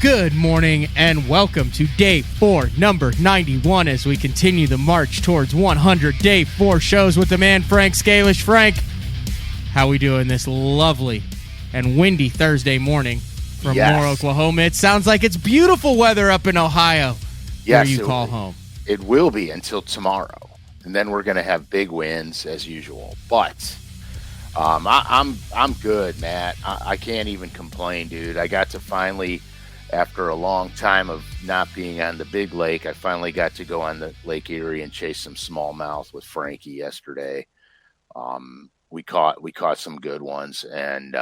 Good morning and welcome to day 4, number 91, as we continue the march towards 100 day 4 shows with the man Frank SCALISH. Frank, how we doing this lovely and windy Thursday morning from Moore, Oklahoma? It sounds like it's beautiful weather up in Ohio, where you call home. It will be until tomorrow, and then we're going to have big winds as usual. But I'm good, Matt. I can't even complain, dude. I got to finally, after a long time of not being on the big lake, I finally got to go on the Lake Erie and chase some smallmouth with Frankie yesterday. We caught some good ones, and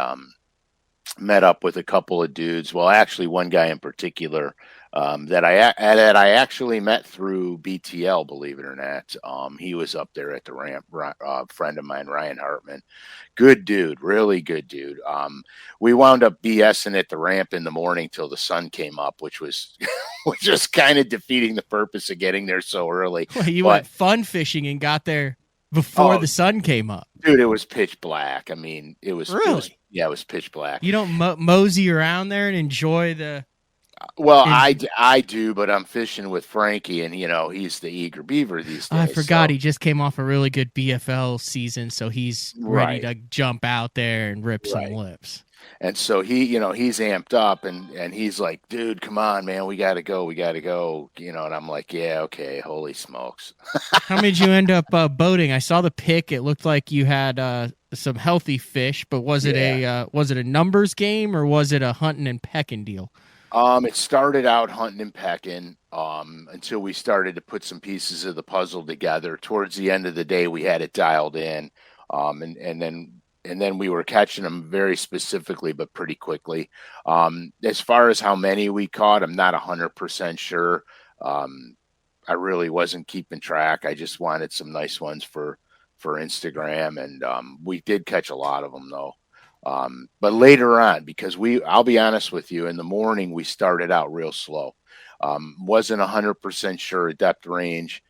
met up with a couple of dudes. Well, actually, one guy in particular that I actually met through BTL, believe it or not. He was up there at the ramp. Friend of mine, Ryan Hartman, good dude, really good dude. We wound up BSing at the ramp in the morning till the sun came up, which was just kind of defeating the purpose of getting there so early. Well, you went fun fishing and got there before the sun came up. Dude, it was pitch black. I mean, it was really. It was pitch black. You don't mosey around there and enjoy the... Well, I do, but I'm fishing with Frankie, and, he's the eager beaver these days. I forgot he just came off a really good BFL season, so he's ready to jump out there and rip some lips. And so he's amped up, and he's like, dude, come on, man, we got to go. And I'm like, yeah, okay, holy smokes. How did you end up boating? I saw the pic. It looked like you had some healthy fish, but was it a numbers game, or was it a hunting and pecking deal? It started out hunting and pecking until we started to put some pieces of the puzzle together. Towards the end of the day, we had it dialed in, and then we were catching them very specifically, but pretty quickly. As far as how many we caught, I'm not 100% sure. I really wasn't keeping track. I just wanted some nice ones for Instagram, and we did catch a lot of them though. But later on, because I'll be honest with you, in the morning we started out real slow. Wasn't 100% sure of depth range.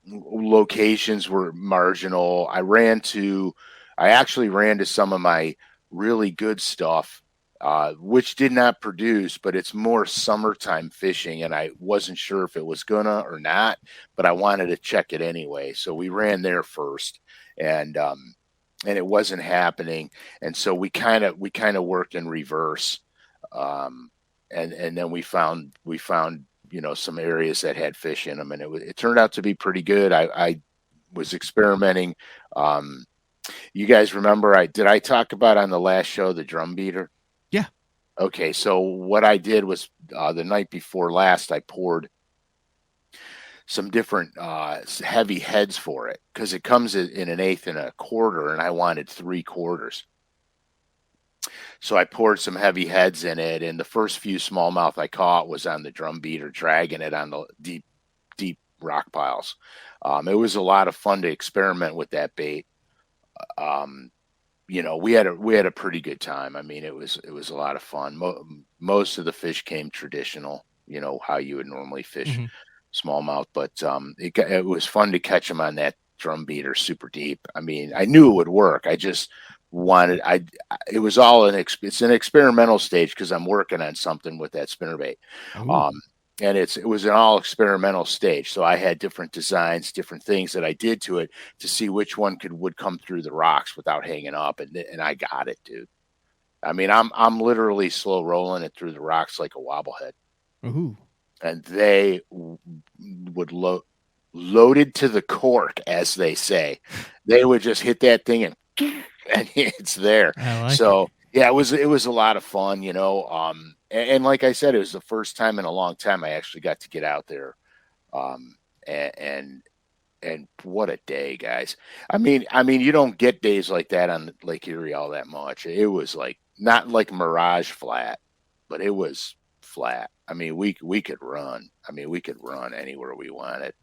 Locations were marginal. I actually ran to some of my really good stuff, which did not produce, but it's more summertime fishing, and I wasn't sure if it was gonna or not, but I wanted to check it anyway. So we ran there first, and it wasn't happening, and so we kind of worked in reverse, and then we found some areas that had fish in them, and it turned out to be pretty good. I was experimenting. You guys remember did I talk about on the last show the drum beater? Yeah. Okay, so what I did was the night before last, I poured some different heavy heads for it, because it comes in an 1/8 and a 1/4, and I wanted 3/4. So I poured some heavy heads in it, and the first few smallmouth I caught was on the drum beater, dragging it on the deep rock piles. It was a lot of fun to experiment with that bait. We had a pretty good time. I mean, it was a lot of fun. Most of the fish came traditional, how you would normally fish smallmouth, but it was fun to catch them on that drum beater super deep. I mean, I knew it would work. I just wanted, it was all it's an experimental stage, because I'm working on something with that spinnerbait. And it was an all experimental stage. So I had different designs, different things that I did to it to see which one would come through the rocks without hanging up. And I got it, dude. I mean, I'm literally slow rolling it through the rocks like a wobblehead. Ooh. And they would loaded to the cork, as they say. They would just hit that thing and it's there. Yeah, it was a lot of fun, and like I said, it was the first time in a long time I actually got to get out there, and what a day, guys. I mean, you don't get days like that on Lake Erie all that much. It was like not like Mirage flat, but it was flat. I mean, we could run. I mean, we could run anywhere we wanted.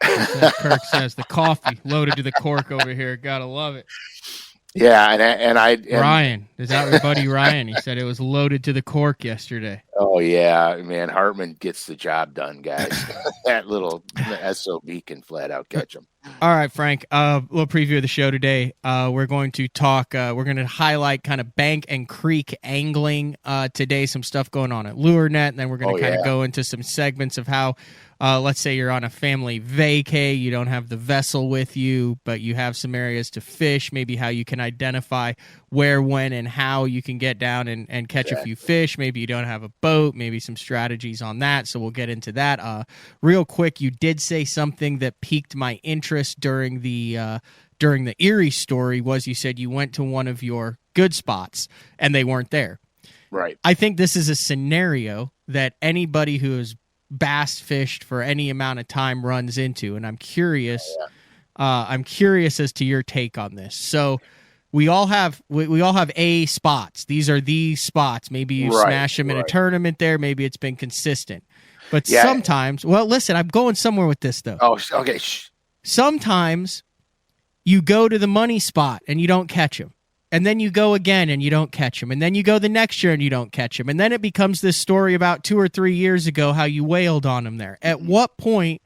As Kirk says, the coffee loaded to the cork over here. Gotta love it. Yeah, and Ryan, is that your buddy Ryan? He said it was loaded to the cork yesterday. Oh yeah, man. Hartman gets the job done, guys. That little SOB can flat out catch him. All right, Frank. Little preview of the show today. We're going to talk. We're going to highlight kind of bank and creek angling today. Some stuff going on at LureNet, and then we're going to kind of go into some segments of how, let's say you're on a family vacay, you don't have the vessel with you, but you have some areas to fish. Maybe how you can identify where, when, and how you can get down and catch a few fish. Maybe you don't have a boat. Maybe some strategies on that. So we'll get into that. Real quick, you did say something that piqued my interest during the Erie story. Was you said you went to one of your good spots and they weren't there. Right. I think this is a scenario that anybody who has bass fished for any amount of time runs into, and I'm curious. I'm curious as to your take on this. So we all have A spots. These are the spots. Maybe you smash them in a tournament there. Maybe it's been consistent. But sometimes, well, listen, I'm going somewhere with this, though. Oh, okay. Sometimes you go to the money spot and you don't catch them. And then you go again and you don't catch them. And then you go the next year and you don't catch them. And then it becomes this story about 2 or 3 years ago how you wailed on them there. At what point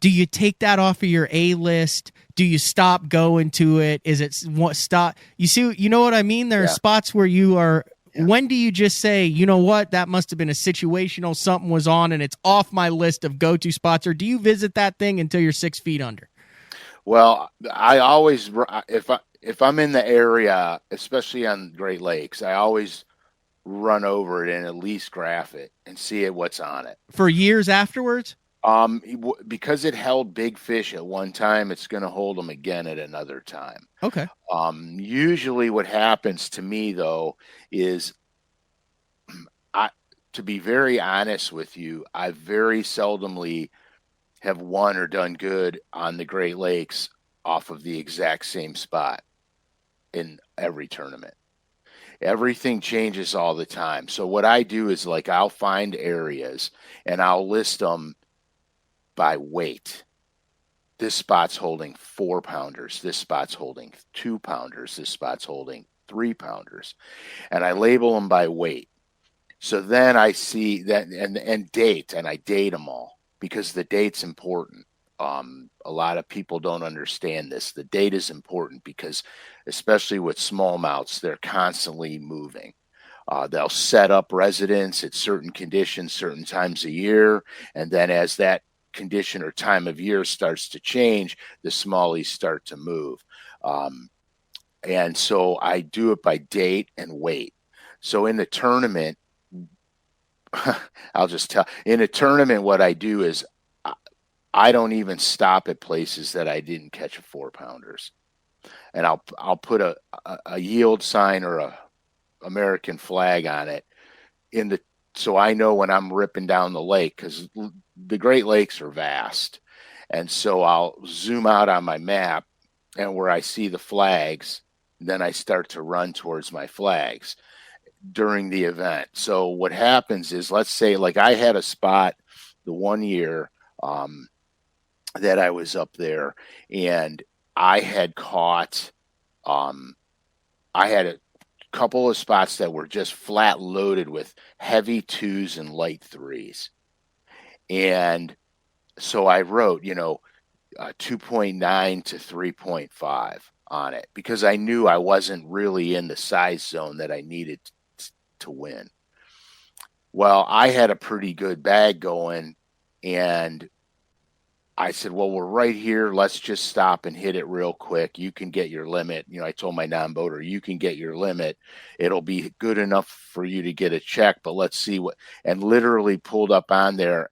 do you take that off of your A list? Do you stop going to it? Is it what stop? You know what I mean? There are spots where you are. When do you just say, you know what, that must have been a situational, something was on and it's off my list of go-to spots? Or do you visit that thing until you're 6 feet under? Well, I always, if I'm in the area, especially on Great Lakes, I always run over it and at least graph it and see what's on it. For years afterwards? Because it held big fish at one time, it's going to hold them again at another time. Okay. Usually what happens to me, though, is to be very honest with you, I very seldomly have won or done good on the Great Lakes off of the exact same spot in every tournament. Everything changes all the time. So what I do is like I'll find areas and I'll list them by weight. This spot's holding 4-pounders. This spot's holding 2-pounders. This spot's holding 3-pounders. And I label them by weight. So then I see that and date, and I date them all because the date's important. A lot of people don't understand this. The date is important because, especially with smallmouths, they're constantly moving. They'll set up residence at certain conditions, certain times a year, and then as that condition or time of year starts to change, the smallies start to move. And so I do it by date and weight. So in the tournament, I'll just tell, in a tournament, what I do is I don't even stop at places that I didn't catch a 4-pounders. And I'll put a yield sign or a American flag on it so I know when I'm ripping down the lake, because the Great Lakes are vast. And so I'll zoom out on my map, and where I see the flags, then I start to run towards my flags during the event. So what happens is, let's say, like I had a spot the one year that I was up there, and I had caught, I had a couple of spots that were just flat loaded with heavy 2s and light 3s. And so I wrote, 2.9 to 3.5 on it because I knew I wasn't really in the size zone that I needed to win. Well, I had a pretty good bag going, and I said, well, we're right here. Let's just stop and hit it real quick. You can get your limit. I told my non-boater, you can get your limit. It'll be good enough for you to get a check, but let's see and literally pulled up on there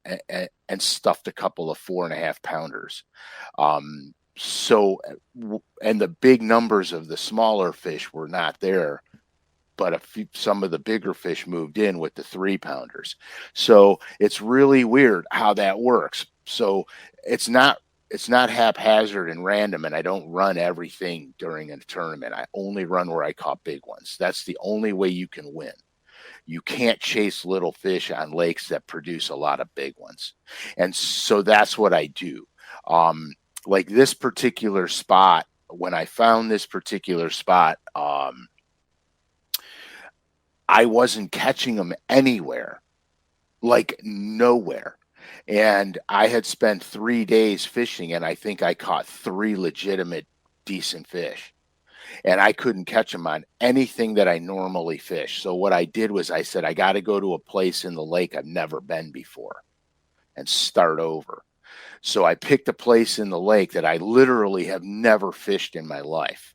and stuffed a couple of 4.5-pounders. And the big numbers of the smaller fish were not there, but some of the bigger fish moved in with the 3-pounders. So it's really weird how that works. So it's not haphazard and random, and I don't run everything during a tournament. I only run where I caught big ones. That's the only way you can win. You can't chase little fish on lakes that produce a lot of big ones. And so that's what I do. Like this particular spot, when I found this particular spot, I wasn't catching them anywhere. like nowhere. And I had spent 3 days fishing, and I think I caught three legitimate decent fish. And I couldn't catch them on anything that I normally fish. So what I did was I said, I got to go to a place in the lake I've never been before and start over. So I picked a place in the lake that I literally have never fished in my life.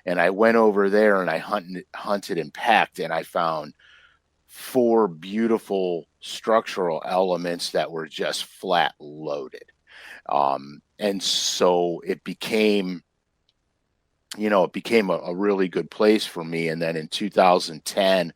And I went over there and I hunted and packed, and I found four beautiful structural elements that were just flat loaded. And so it became, a really good place for me. And then in 2010,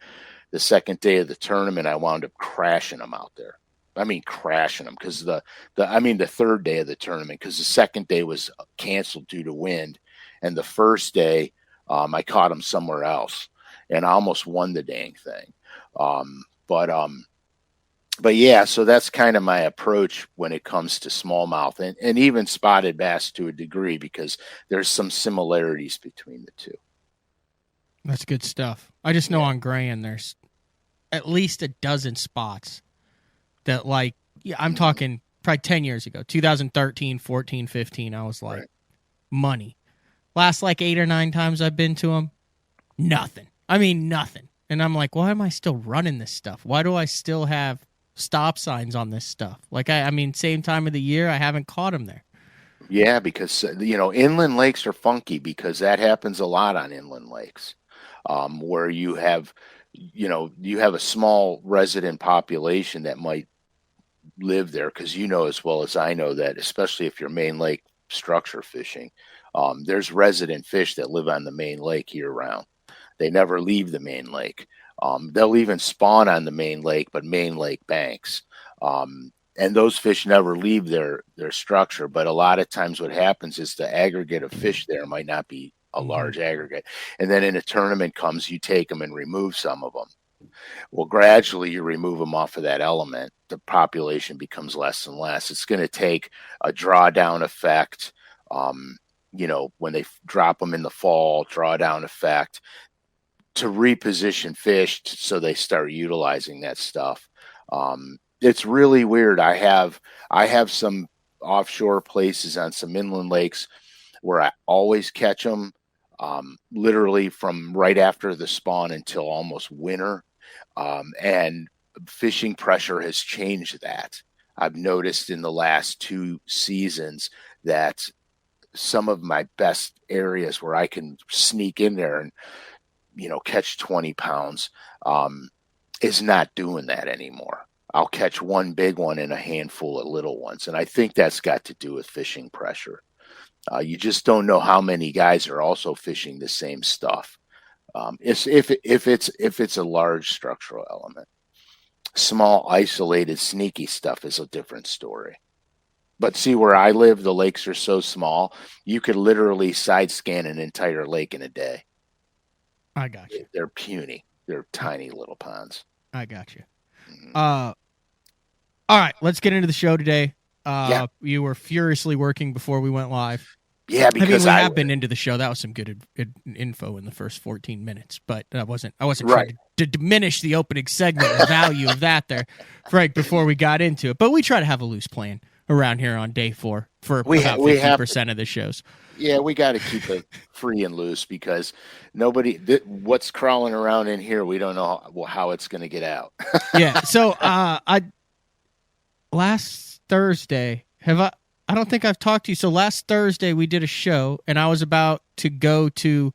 the second day of the tournament, I wound up crashing them out there. I mean, crashing them because the third day of the tournament, because the second day was canceled due to wind, and the first day, I caught them somewhere else, and I almost won the dang thing. But yeah, so that's kind of my approach when it comes to smallmouth and even spotted bass to a degree, because there's some similarities between the two. That's good stuff. I just know on Grand there's at least a dozen spots that, like, I'm talking probably 10 years ago, 2013, 14, 15, I was like, money. Last like 8 or 9 times I've been to them, nothing. I mean, nothing. And I'm like, why am I still running this stuff? Why do I still have stop signs on this stuff? Like, I mean, same time of the year, I haven't caught them there. Yeah, because, inland lakes are funky, because that happens a lot on inland lakes, where you have a small resident population that might live there, because as well as I know that, especially if you're main lake structure fishing, there's resident fish that live on the main lake year round. They never leave the main lake. They'll even spawn on the main lake, but main lake banks. And those fish never leave their structure. But a lot of times what happens is the aggregate of fish there might not be a large aggregate. And then in a tournament comes, you take them and remove some of them. Well, gradually you remove them off of that element, the population becomes less and less. It's going to take a drawdown effect, when they drop them in the fall, drawdown effect, to reposition fish so they start utilizing that stuff. It's really weird. I have some offshore places on some inland lakes where I always catch them, literally from right after the spawn until almost winter. And fishing pressure has changed that. I've noticed in the last 2 seasons that some of my best areas where I can sneak in there and, catch 20 pounds, is not doing that anymore. I'll catch one big one and a handful of little ones. And I think that's got to do with fishing pressure. You just don't know how many guys are also fishing the same stuff. If it's a large structural element. Small, isolated, sneaky stuff is a different story. But see, where I live, the lakes are so small, you could literally side scan an entire lake in a day. I got you. They're puny. They're tiny little ponds. I got you. All right, let's get into the show today. You were furiously working before we went live. Yeah, because we have been into the show. That was some good info in the first 14 minutes, but I wasn't right. trying to diminish the opening segment, the value of that there, Frank, before we got into it. But we try to have a loose plan around here on day 4 for about 50% of the shows. Yeah, we got to keep it free and loose, because what's crawling around in here, we don't know how it's going to get out. Yeah. So last Thursday, I don't think I've talked to you. So last Thursday we did a show, and I was about to go to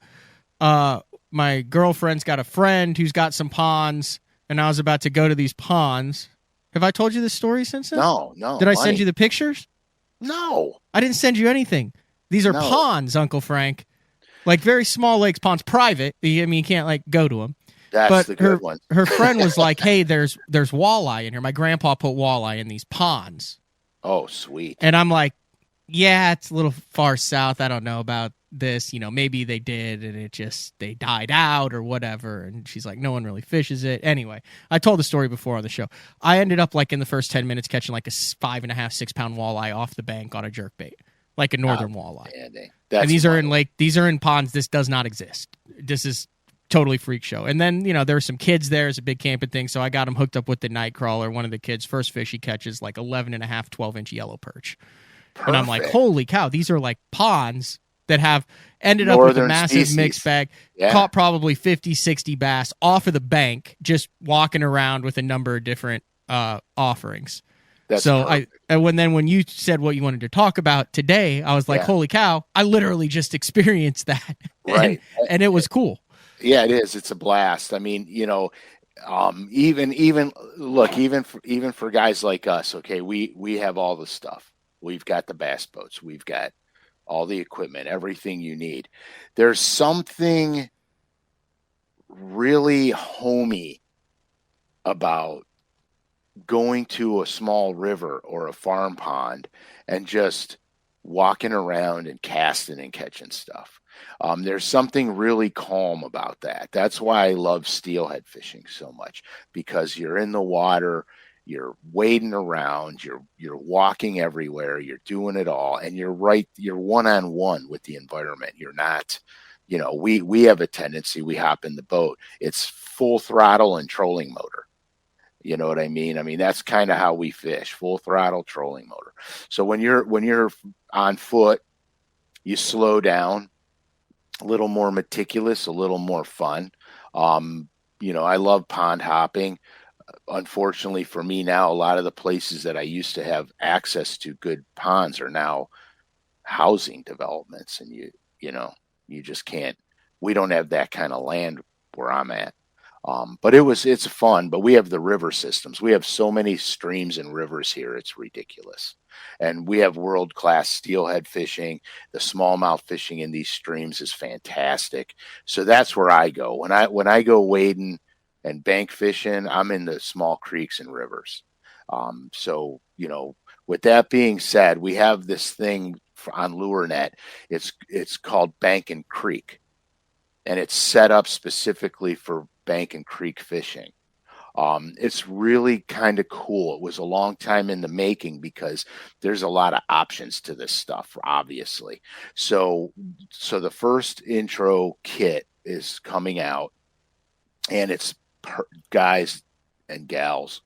my girlfriend's got a friend who's got some ponds, and I was about to go to these ponds. Have I told you this story since then? No. Did I send you the pictures? No. I didn't send you anything. These are ponds, Uncle Frank. Like very small lakes, ponds, private. I mean, you can't go to them. That's the good one. Her friend was like, "Hey, there's walleye in here. My grandpa put walleye in these ponds." Oh, sweet. And I'm like, "Yeah, it's a little far south. I don't know about this. Maybe they did, and they died out or whatever." And she's like, "No one really fishes it." Anyway, I told the story before on the show. I ended up in the first 10 minutes catching a 5.5, 6 pound walleye off the bank on a jerkbait, like a northern walleye. And these are in ponds. This does not exist. This is totally freak show. And then, there were some kids there. It's a big camping thing. So I got him hooked up with the night crawler. One of the kids' first fish he catches, like 11 and a half, 12-inch yellow perch. Perfect. And I'm like, holy cow, these are like ponds that have ended up with a massive mixed bag, caught probably 50, 60 bass off of the bank, just walking around with a number of different offerings. That's so perfect. When you said what you wanted to talk about today, I was like, holy cow, I literally just experienced that. Right. and it was cool. Yeah, it is. It's a blast. I mean, even for guys like us, okay, we have all the stuff. We've got the bass boats. We've got all the equipment, everything you need. There's something really homey about going to a small river or a farm pond and just walking around and casting and catching stuff. There's something really calm about that. That's why I love steelhead fishing so much, because you're in the water, you're wading around, you're walking everywhere, you're doing it all, and you're one-on-one with the environment. You're not, we have a tendency, we hop in the boat, it's full throttle and trolling motor. You know what I mean? I mean, that's kind of how we fish, full throttle trolling motor. So when you're on foot, you slow down, a little more meticulous, a little more fun. I love pond hopping. Unfortunately for me now, a lot of the places that I used to have access to good ponds are now housing developments, and you just can't. We don't have that kind of land where I'm at. But it's fun. But we have the river systems. We have so many streams and rivers here. It's ridiculous. And we have world-class steelhead fishing. The smallmouth fishing in these streams is fantastic. So that's where I go. When I go wading and bank fishing, I'm in the small creeks and rivers. So, with that being said, we have this thing on LureNet. It's called Bank and Creek, and it's set up specifically for bank and creek fishing. It's really kind of cool. It was a long time in the making because there's a lot of options to this stuff, obviously. So the first intro kit is coming out, and it's guys and gals,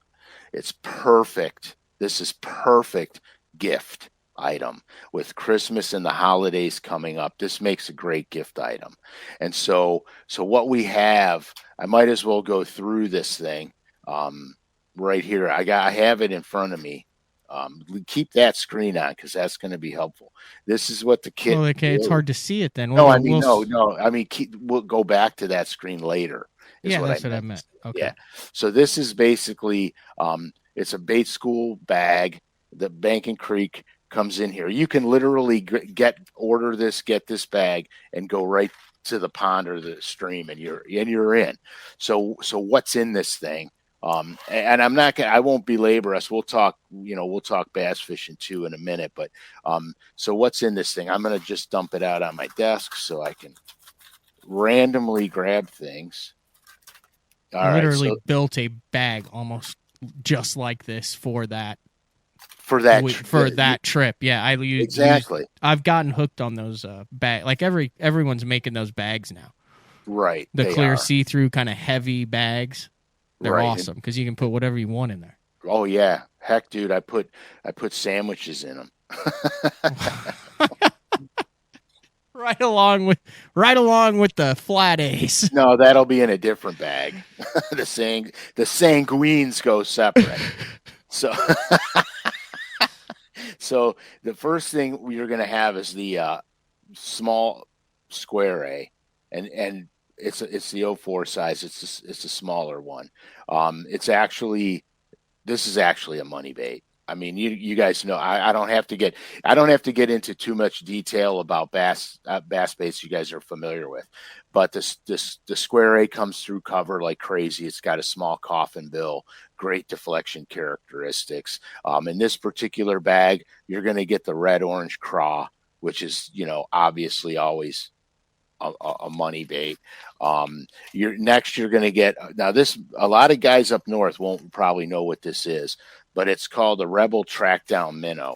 it's perfect. This is perfect gift item with Christmas and the holidays coming up. This makes a great gift item. And so what we have, I might as well go through this thing right here. I have it in front of me. Keep that screen on because that's going to be helpful. This is what the kit. Well, okay, it's hard to see it then. No. I mean, we'll go back to that screen later. That's what I meant. Okay. Yeah. So this is basically it's a bait school bag. The Bank and Creek comes in here. You can literally get this bag and go right to the pond or the stream, and you're in. So what's in this thing? And I won't belabor us. We'll talk bass fishing too in a minute. But so what's in this thing? I'm going to just dump it out on my desk so I can randomly grab things. I literally built a bag almost just like this for that trip. Yeah, exactly. I've gotten hooked on those bag. Like everyone's making those bags now. Right. The clear see-through kind of heavy bags. They're awesome because you can put whatever you want in there. Oh yeah, heck, dude! I put sandwiches in them. Right along with the flat A's. No, that'll be in a different bag. the sanguines go separate. So the first thing you're going to have is the small square A, and it's the 04 size. It's a smaller one. This is actually a money bait. I mean, you guys know I don't have to get into too much detail about bass baits you guys are familiar with, but the square A comes through cover like crazy. It's got a small coffin bill, great deflection characteristics. In this particular bag, you're going to get the red orange craw, which is obviously always a money bait. You're going to get now this. A lot of guys up north won't probably know what this is, but it's called a Rebel Trackdown Minnow.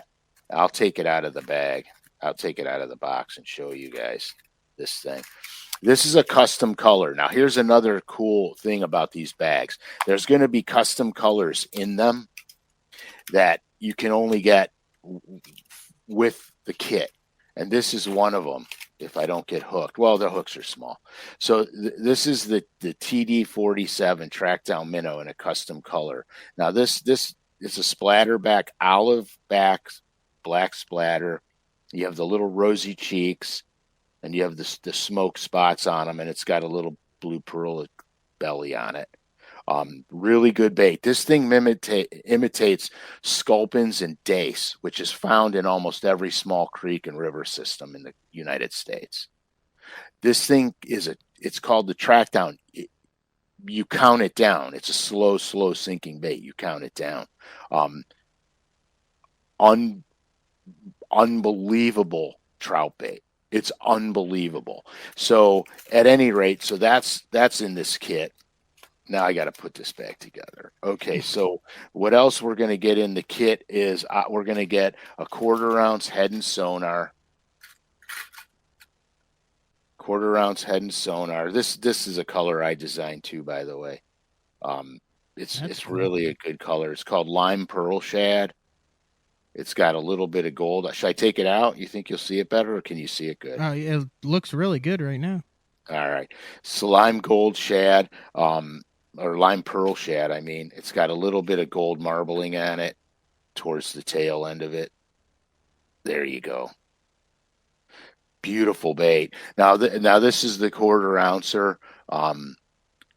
I'll take it out of the bag. I'll take it out of the box and show you guys this thing. This is a custom color. Now, here's another cool thing about these bags. There's going to be custom colors in them that you can only get with the kit. And this is one of them. If I don't get hooked, well, the hooks are small. So this is the TD47 Trackdown Minnow in a custom color. Now this is a splatter back, olive back, black splatter. You have the little rosy cheeks, and you have the smoke spots on them, and it's got a little blue pearl belly on it. Really good bait. This thing imitates sculpins and dace, which is found in almost every small creek and river system in the United States. This thing it's called the Trackdown. You count it down. It's a slow sinking bait. You count it down. Unbelievable trout bait. It's unbelievable. So at any rate, so that's in this kit. Now I got to put this back together. Okay, so what else we're going to get in the kit is we're going to get a 1/4 ounce head and sonar. 1/4 ounce head and sonar. This is a color I designed too, by the way. It's cool. Really a good color. It's called lime pearl shad. It's got a little bit of gold. Should I take it out? You think you'll see it better, or can you see it good? It looks really good right now. All right. So lime gold shad, or lime pearl shad, I mean. It's got a little bit of gold marbling on it towards the tail end of it. There you go. Beautiful bait. Now this is the 1/4 ouncer. I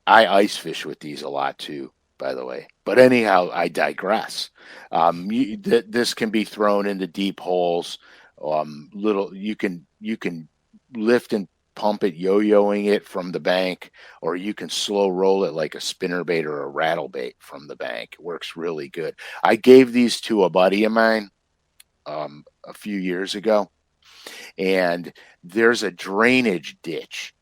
ice fish with these a lot too, by the way. But anyhow, I digress. This can be thrown into deep holes. You can lift and pump it, yo-yoing it from the bank, or you can slow roll it like a spinnerbait or a rattle bait from the bank. It works really good. I gave these to a buddy of mine a few years ago, and there's a drainage ditch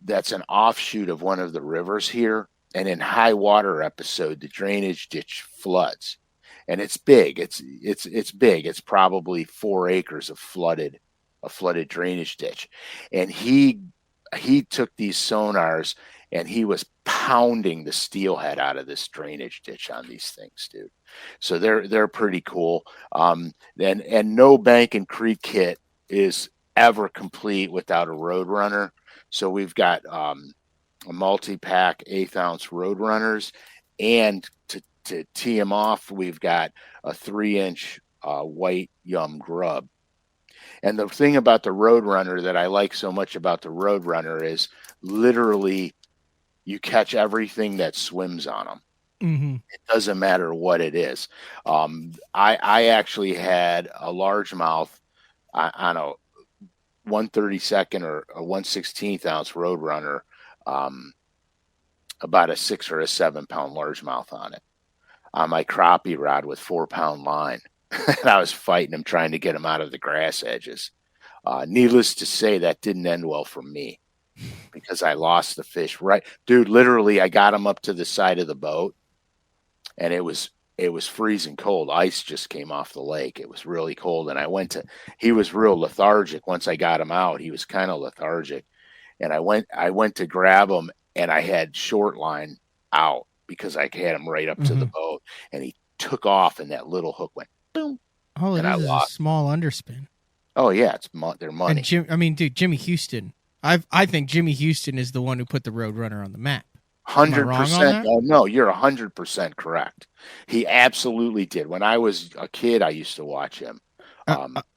that's an offshoot of one of the rivers here, and in high water episode, the drainage ditch floods, and it's big. It's big. It's probably 4 acres of flooded drainage ditch, and he took these sonars and he was pounding the steelhead out of this drainage ditch on these things, dude. So they're pretty cool. And no bank and creek kit is ever complete without a Roadrunner. So we've got a multi-pack 1/8 ounce Roadrunners, and to tee them off, we've got a 3-inch white Yum grub. And the thing about the Roadrunner that I like so much about the Roadrunner is literally you catch everything that swims on them. Mm-hmm. It doesn't matter what it is. I actually had a largemouth on a 1/32 or a 1/16 ounce Roadrunner, about a 6 or a 7 pound largemouth on it, on my crappie rod with 4-pound line. And I was fighting him, trying to get him out of the grass edges. Needless to say, that didn't end well for me, because I lost the fish. Right, dude, literally, I got him up to the side of the boat, and it was freezing cold. Ice just came off the lake. It was really cold, and he was real lethargic. Once I got him out, he was kind of lethargic, and I went to grab him, and I had short line out because I had him right up to the boat, and he took off, and that little hook went boom. All it is a small underspin. Oh yeah, they're money. And Jimmy Houston. I think Jimmy Houston is the one who put the Roadrunner on the map. 100%. No, you're 100% correct. He absolutely did. When I was a kid, I used to watch him.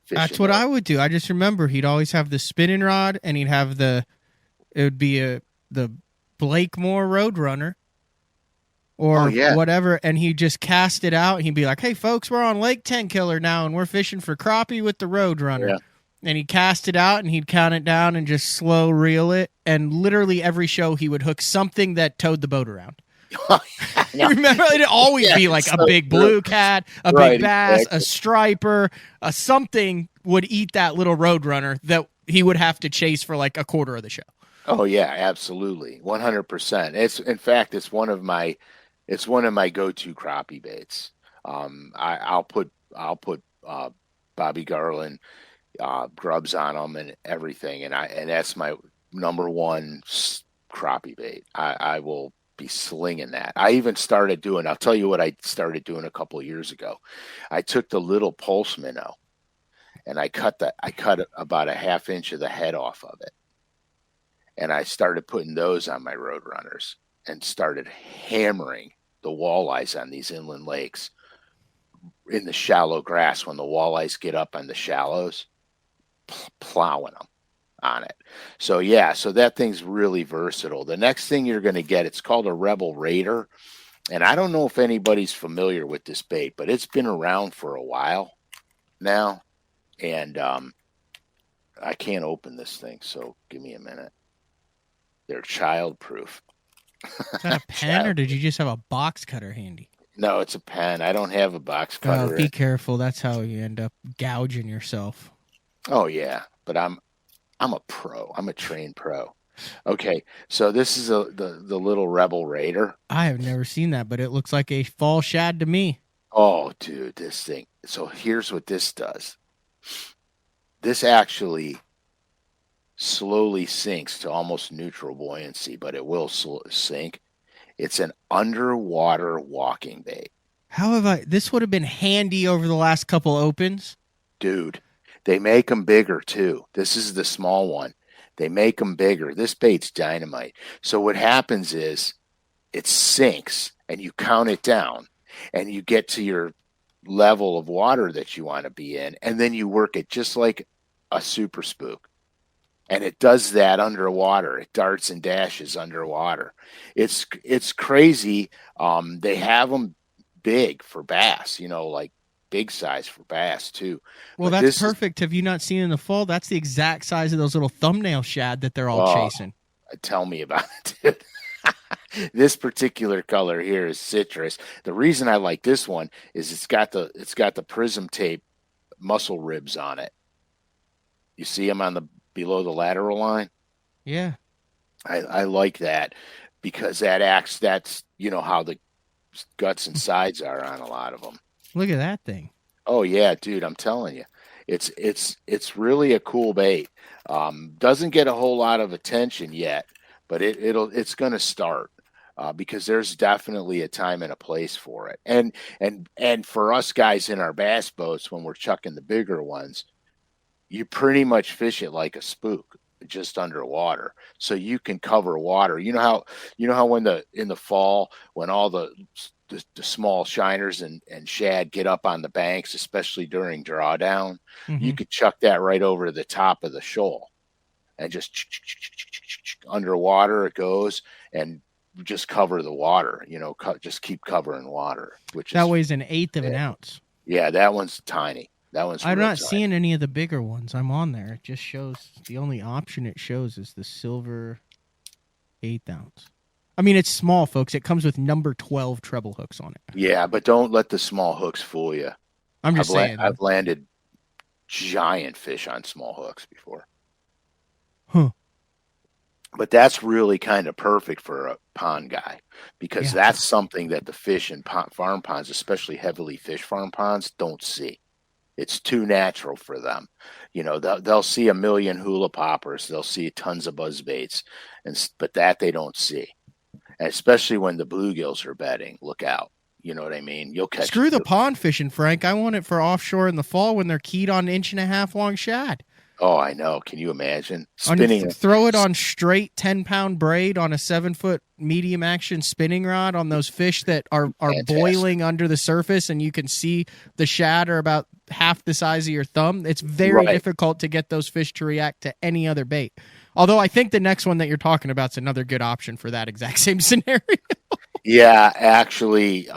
That's what I would do. I just remember he'd always have the spinning rod, and he'd have the Blakemore Roadrunner, or whatever, and he'd just cast it out. And he'd be like, "Hey, folks, we're on Lake Tenkiller now, and we're fishing for crappie with the Roadrunner." Yeah. And he'd cast it out, and he'd count it down and just slow reel it. And literally every show, he would hook something that towed the boat around. Remember, it'd always be like a big blue cat, a big bass, a striper, something would eat that little Roadrunner that he would have to chase for like a quarter of the show. Oh yeah, absolutely, 100%. It's one of my go-to crappie baits. I'll put Bobby Garland grubs on them and everything, and that's number one crappie bait. I will be slinging that. I even started doing, I'll tell you what I started doing a couple of years ago. I took the little pulse minnow and I cut about a half inch of the head off of it. And I started putting those on my road runners and started hammering the walleyes on these inland lakes in the shallow grass when the walleyes get up on the shallows, plowing them on it. So yeah, so that thing's really versatile. The next thing you're going to get, it's called a Rebel Raider. And I don't know if anybody's familiar with this bait, but it's been around for a while now. And I can't open this thing, so give me a minute. They're child-proof. Is that a pen, or did you just have a box cutter handy? No, it's a pen. I don't have a box cutter. Oh, be careful. That's how you end up gouging yourself. Oh, yeah. But I'm a pro. I'm a trained pro. Okay, so this is the little Rebel Raider. I have never seen that, but it looks like a fall shad to me. Oh, dude, this thing. So here's what this does. This actually slowly sinks to almost neutral buoyancy, but it will sink. It's an underwater walking bait. How have I? This would have been handy over the last couple opens. Dude, they make them bigger too. This is the small one. They make them bigger. This bait's dynamite. So what happens is it sinks and you count it down and you get to your level of water that you want to be in, and then you work it just like a super spook. And it does that underwater. It darts and dashes underwater. It's crazy. They have them big for bass, like big size for bass too. Well, but that's perfect. Have you not seen in the fall? That's the exact size of those little thumbnail shad that they're all chasing. Tell me about it, dude. This particular color here is citrus. The reason I like this one is it's got the prism tape muscle ribs on it. You see them below the lateral line? Yeah. I like that because that's how the guts and sides are on a lot of them. Look at that thing. Oh yeah, dude, I'm telling you. It's really a cool bait. Doesn't get a whole lot of attention yet, but it's going to start because there's definitely a time and a place for it. And for us guys in our bass boats, when we're chucking the bigger ones, you pretty much fish it like a spook, just underwater, so you can cover water. You know how in the fall when all the small shiners and shad get up on the banks, especially during drawdown, you could chuck that right over the top of the shoal and just underwater it goes and just cover the water. Just keep covering water. Which that weighs an eighth of an ounce. Yeah, that one's tiny. I'm not seeing any of the bigger ones. I'm on there. It just shows the only option it shows is the silver 1/8 ounce. I mean, it's small, folks. It comes with number 12 treble hooks on it. Yeah, but don't let the small hooks fool you. I'm just saying. I've landed giant fish on small hooks before. Huh. But that's really kind of perfect for a pond guy because that's something that the fish in farm ponds, especially heavily fished farm ponds, don't see. It's too natural for them. They'll see a million hula poppers. They'll see tons of buzzbaits, but that they don't see. And especially when the bluegills are bedding, look out. You know what I mean? You'll catch. Screw the pond fishing, Frank. I want it for offshore in the fall when they're keyed on 1.5-inch long shad. Oh, I know. Can you imagine spinning? Throw it on straight 10-pound braid on a 7-foot medium action spinning rod on those fish that are boiling under the surface, and you can see the shad are about half the size of your thumb. It's very difficult to get those fish to react to any other bait. Although I think the next one that you're talking about is another good option for that exact same scenario. Yeah, actually,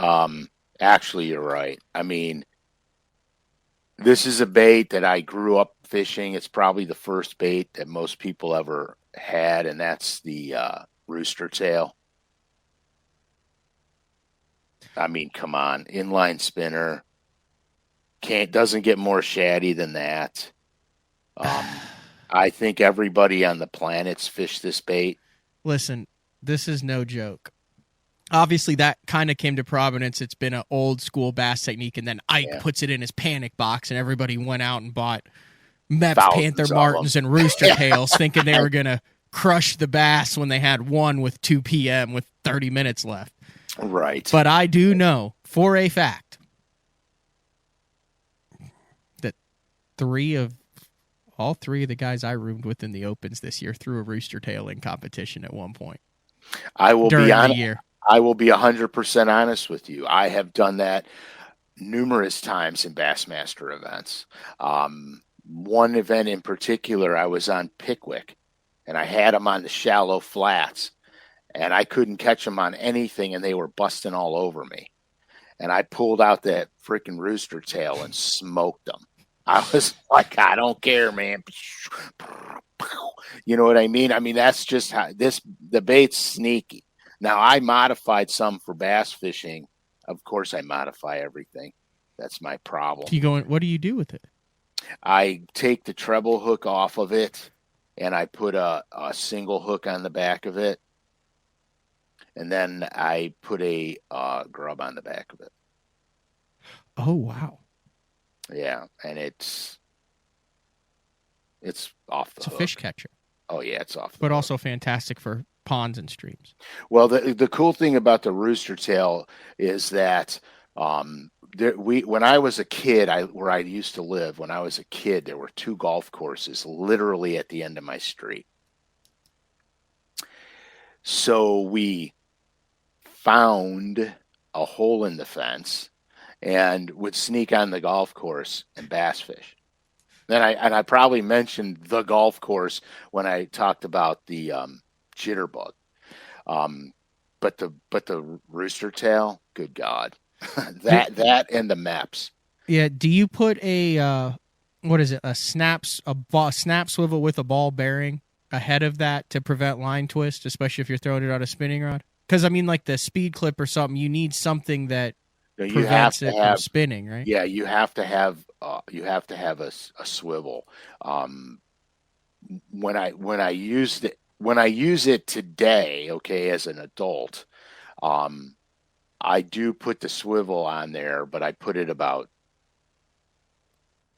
you're right. I mean, this is a bait that I grew up fishing. It's probably the first bait that most people ever had, and that's the rooster tail. I mean, come on, inline spinner. Doesn't get more shaddy than that. I think everybody on the planet's fished this bait. Listen, this is no joke. Obviously, that kind of came to prominence. It's been an old school bass technique, and then Ike puts it in his panic box, and everybody went out and bought Mepps, Panther Martins, and Rooster Tails, thinking they were going to crushed the bass when they had one with 2 p.m. with 30 minutes left. Right. But I do know for a fact that all three of the guys I roomed with in the opens this year threw a rooster tail in competition at one point. I will during be honest. The year. I will be 100% honest with you. I have done that numerous times in Bassmaster events. One event in particular, I was on Pickwick, and I had them on the shallow flats, and I couldn't catch them on anything, and they were busting all over me. And I pulled out that freaking rooster tail and smoked them. I was like, I don't care, man. You know what I mean? I mean, that's just how the bait's sneaky. Now, I modified some for bass fishing. Of course, I modify everything. That's my problem. What do you do with it? I take the treble hook off of it, and I put a single hook on the back of it, and then I put a grub on the back of it. Oh, wow. Yeah, and it's off the hook. It's a fish catcher. Oh, yeah, it's off the hook. But also fantastic for ponds and streams. Well, the cool thing about the rooster tail is that when I was a kid, where I used to live, when I was a kid, there were 2 golf courses literally at the end of my street. So we found a hole in the fence and would sneak on the golf course and bass fish. Then I probably mentioned the golf course when I talked about the jitterbug. But the rooster tail, good God. that and the maps. Yeah, do you put a snap swivel with a ball bearing ahead of that to prevent line twist, especially if you're throwing it on a spinning rod? Because I mean, like the speed clip or something, you need something that prevents it from spinning, right? Yeah, you have to have a swivel. When I use it today, okay, as an adult, I do put the swivel on there, but I put it about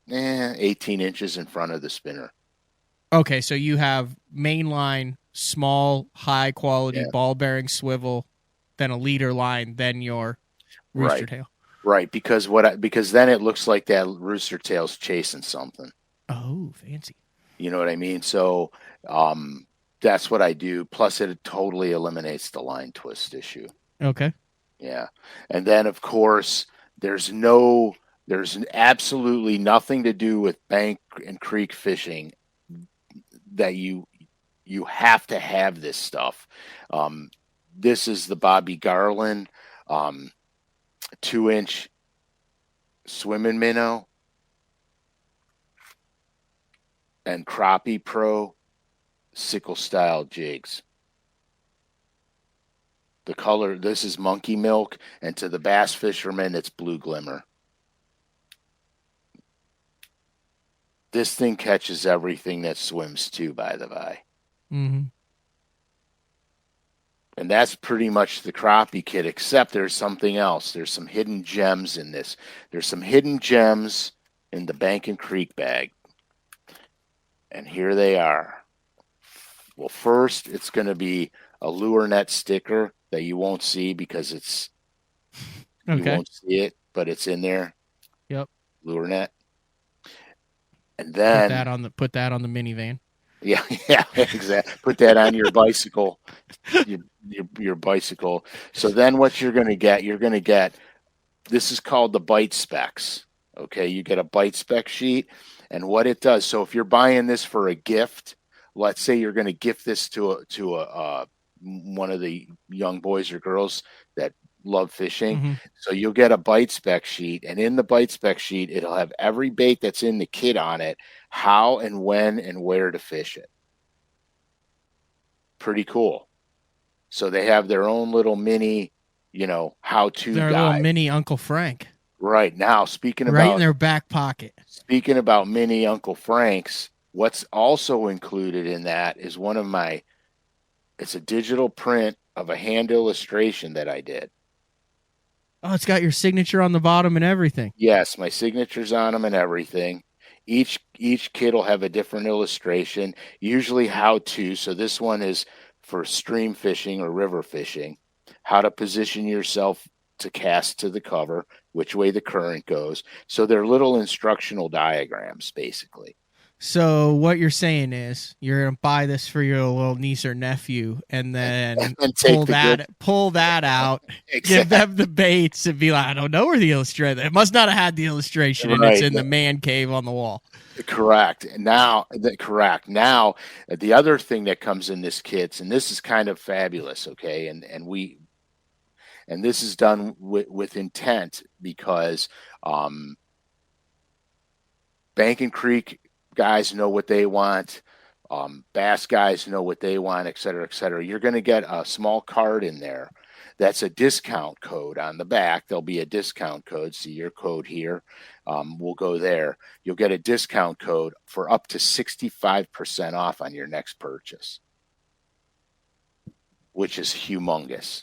18 inches in front of the spinner. Okay, so you have mainline, small, high quality ball bearing swivel, then a leader line, then your rooster tail. Right, because then it looks like that rooster tail's chasing something. Oh, fancy. You know what I mean? So that's what I do. Plus, it totally eliminates the line twist issue. Okay. Yeah. And then, of course, there's absolutely nothing to do with bank and creek fishing that you have to have this stuff. This is the Bobby Garland 2-inch swimming minnow and Crappie Pro sickle style jigs. The color, this is monkey milk, and to the bass fisherman, it's blue glimmer. This thing catches everything that swims too, by the by. Mm-hmm. And that's pretty much the crappie kit, except there's something else. There's some hidden gems in this. There's some hidden gems in the Bank and Creek bag. And here they are. Well, first, it's going to be a lure net sticker that you won't see because you won't see it, but it's in there. Yep. Lure net. And then put that on the minivan. Yeah, exactly. Put that on your bicycle, your bicycle. So then what you're going to get, this is called the bite specs. Okay, you get a bite spec sheet, and what it does. So if you're buying this for a gift, let's say you're going to gift this to one of the young boys or girls that love fishing. Mm-hmm. So you'll get a bite spec sheet, and in the bite spec sheet, it'll have every bait that's in the kit on it, how and when and where to fish it. Pretty cool. So they have their own little mini, how-to their guide. Little mini Uncle Frank. Right. Now, right in their back pocket. Speaking about mini Uncle Franks, what's also included in that is it's a digital print of a hand illustration that I did. Oh, it's got your signature on the bottom and everything. Yes, my signature's on them and everything. Each kit will have a different illustration, usually how to. So this one is for stream fishing or river fishing, how to position yourself to cast to the cover, which way the current goes. So they're little instructional diagrams, basically. So what you're saying is you're gonna buy this for your little niece or nephew, and then And take pull that out, Exactly. give them the baits, and be like, I don't know where the illustration. It must not have had the illustration, and it's Right. in the man cave on the wall. Correct. Correct. Now, the other thing that comes in this kit, and this is kind of fabulous, okay, and this is done with intent because Bank and Creek guys know what they want. Bass guys know what they want, et cetera, et cetera. You're going to get a small card in there that's a discount code on the back. There'll be a discount code. See your code here. We'll go there. You'll get a discount code for up to 65% off on your next purchase, which is humongous.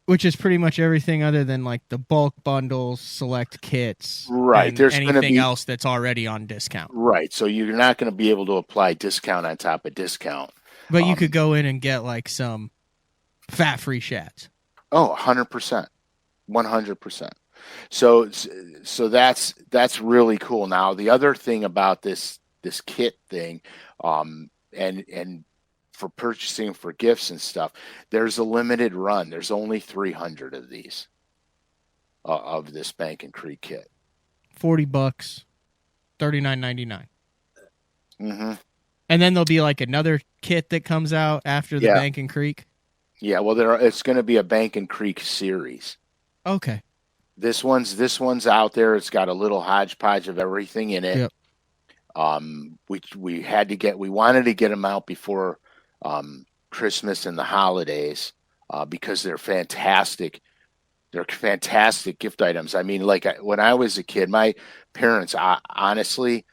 Which is pretty much everything other than like the bulk bundles, select kits, right? And there's anything else that's already on discount, right? So you're not going to be able to apply discount on top of discount. But you could go in and get like some fat-free shads. Oh, 100%, 100%. So that's really cool. Now the other thing about this kit thing, and for purchasing for gifts and stuff, there's a limited run. There's only 300 of these of this Bank and Creek kit. $40, $39.99. Mm-hmm. And then there'll be like another kit that comes out after the Bank and Creek. Yeah, well, it's going to be a Bank and Creek series. Okay. This one's out there. It's got a little hodgepodge of everything in it. Yep. We wanted to get them out before Christmas and the holidays because they're fantastic. They're fantastic gift items. I mean, like when I was a kid, my parents honestly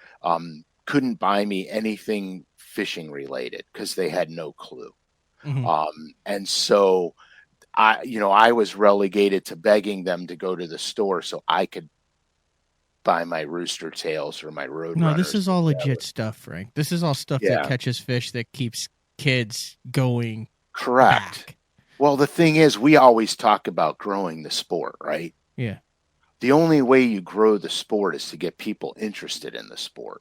couldn't buy me anything fishing related because they had no clue. Mm-hmm. And so I was relegated to begging them to go to the store so I could buy my rooster tails or my road. No, this is all legit stuff, Frank. This is all stuff that catches fish, that keeps kids going. Correct. Back. Well, the thing is, we always talk about growing the sport, right? Yeah. The only way you grow the sport is to get people interested in the sport.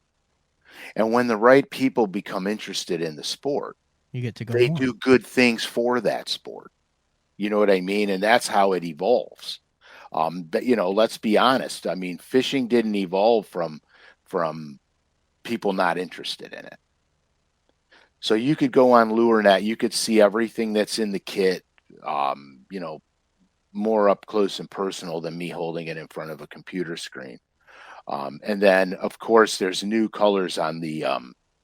And when the right people become interested in the sport, you get to go they on. do good things for that sport. You know what I mean? And that's how it evolves. But let's be honest. I mean, fishing didn't evolve from people not interested in it. So you could go on LureNet, you could see everything that's in the kit, more up close and personal than me holding it in front of a computer screen. And then, of course, there's new colors on the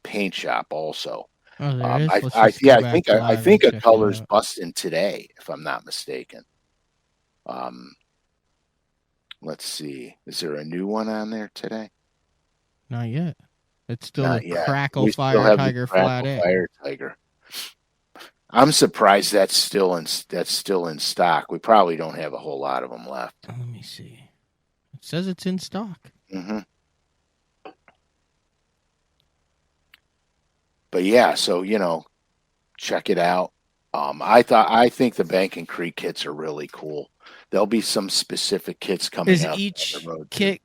paint shop also. Oh, there is? I think a color's busting today, if I'm not mistaken. Let's see. Is there a new one on there today? Not yet. It's still Not the yet. Crackle Fire Tiger Flat A. Fire Tiger. I'm surprised that's still in stock. We probably don't have a whole lot of them left. Let me see. It says it's in stock. Mm-hmm. But yeah, so check it out. I think the Bank and Creek kits are really cool. There'll be some specific kits coming out. Is each kit?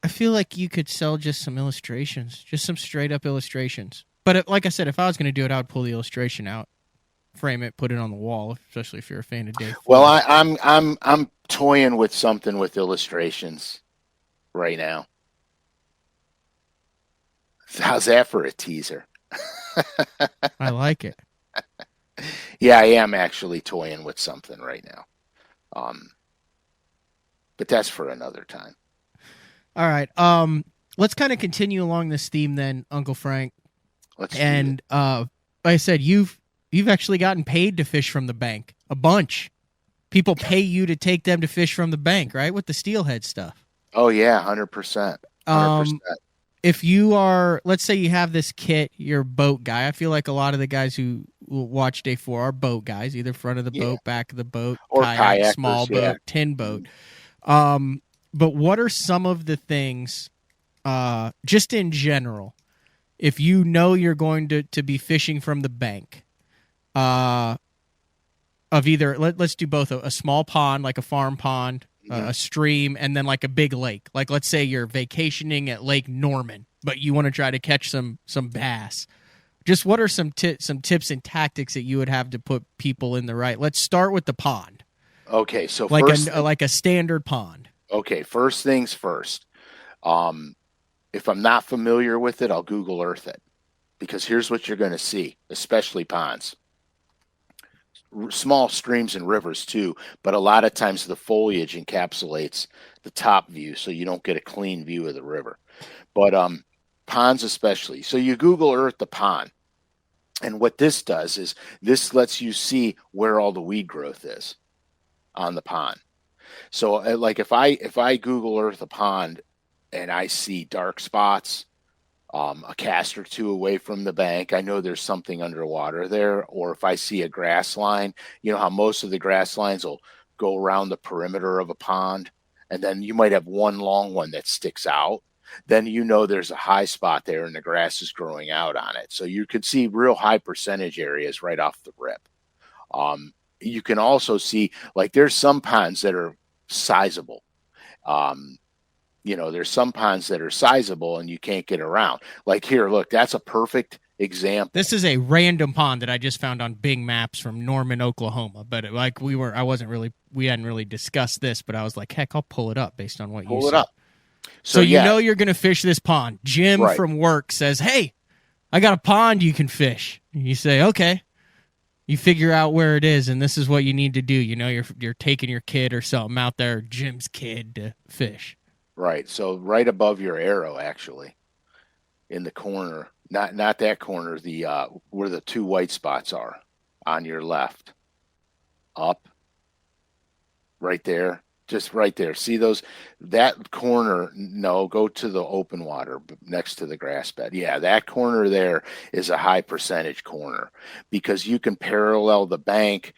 I feel like you could sell just some illustrations, just some straight up illustrations. But like I said, if I was going to do it, I would pull the illustration out, frame it, put it on the wall. Especially if you're a fan of Dave. Well, I'm toying with something with illustrations right now. How's that for a teaser? I like it. Yeah, I am actually toying with something right now. But that's for another time. All right. Let's kind of continue along this theme then, Uncle Frank. Like I said, you've actually gotten paid to fish from the bank. A bunch. People pay you to take them to fish from the bank, right? With the steelhead stuff. Oh yeah, 100%. 100%. If you are, let's say you have this kit, you're a boat guy. I feel like a lot of the guys who will watch Day 4 are boat guys, either front of the boat, back of the boat, or kayak, small boat, tin boat. But what are some of the things just in general, if you know you're going to be fishing from the bank, of either let's do both a small pond, like a farm pond, a stream, and then like a big lake. Like let's say you're vacationing at Lake Norman, but you want to try to catch some bass. Just what are some tips and tactics that you would have to put people in the right? Let's start with the pond. Okay, so like like a standard pond. Okay, first things first. If I'm not familiar with it, I'll Google Earth it, because here's what you're going to see, especially ponds. Small streams and rivers too, but a lot of times the foliage encapsulates the top view, so you don't get a clean view of the river. But ponds especially. So you Google Earth the pond, and what this does is this lets you see where all the weed growth is on the pond. So like if I Google Earth a pond and I see dark spots, a cast or two away from the bank, I know there's something underwater there. Or if I see a grass line, you know how most of the grass lines will go around the perimeter of a pond, and then you might have one long one that sticks out. Then you know there's a high spot there and the grass is growing out on it. So you could see real high percentage areas right off the rip. You can also see, like, there's some ponds that are sizable. There's some ponds that are sizable and you can't get around. Like here, look, that's a perfect example. This is a random pond that I just found on Bing Maps from Norman, Oklahoma. But we hadn't really discussed this, but I was like, heck, I'll pull it up based on what you said. Pull it up. So you know you're going to fish this pond. Jim from work says, hey, I got a pond you can fish. You say, okay. You figure out where it is, and this is what you need to do. You know, you're taking your kid or something out there, Jim's kid, to fish. Right. So right above your arrow, actually, in the corner, not that corner, the where the two white spots are on your left, up, right there, just right there. See that corner? No, go to the open water next to the grass bed. Yeah, that corner there is a high percentage corner, because you can parallel the bank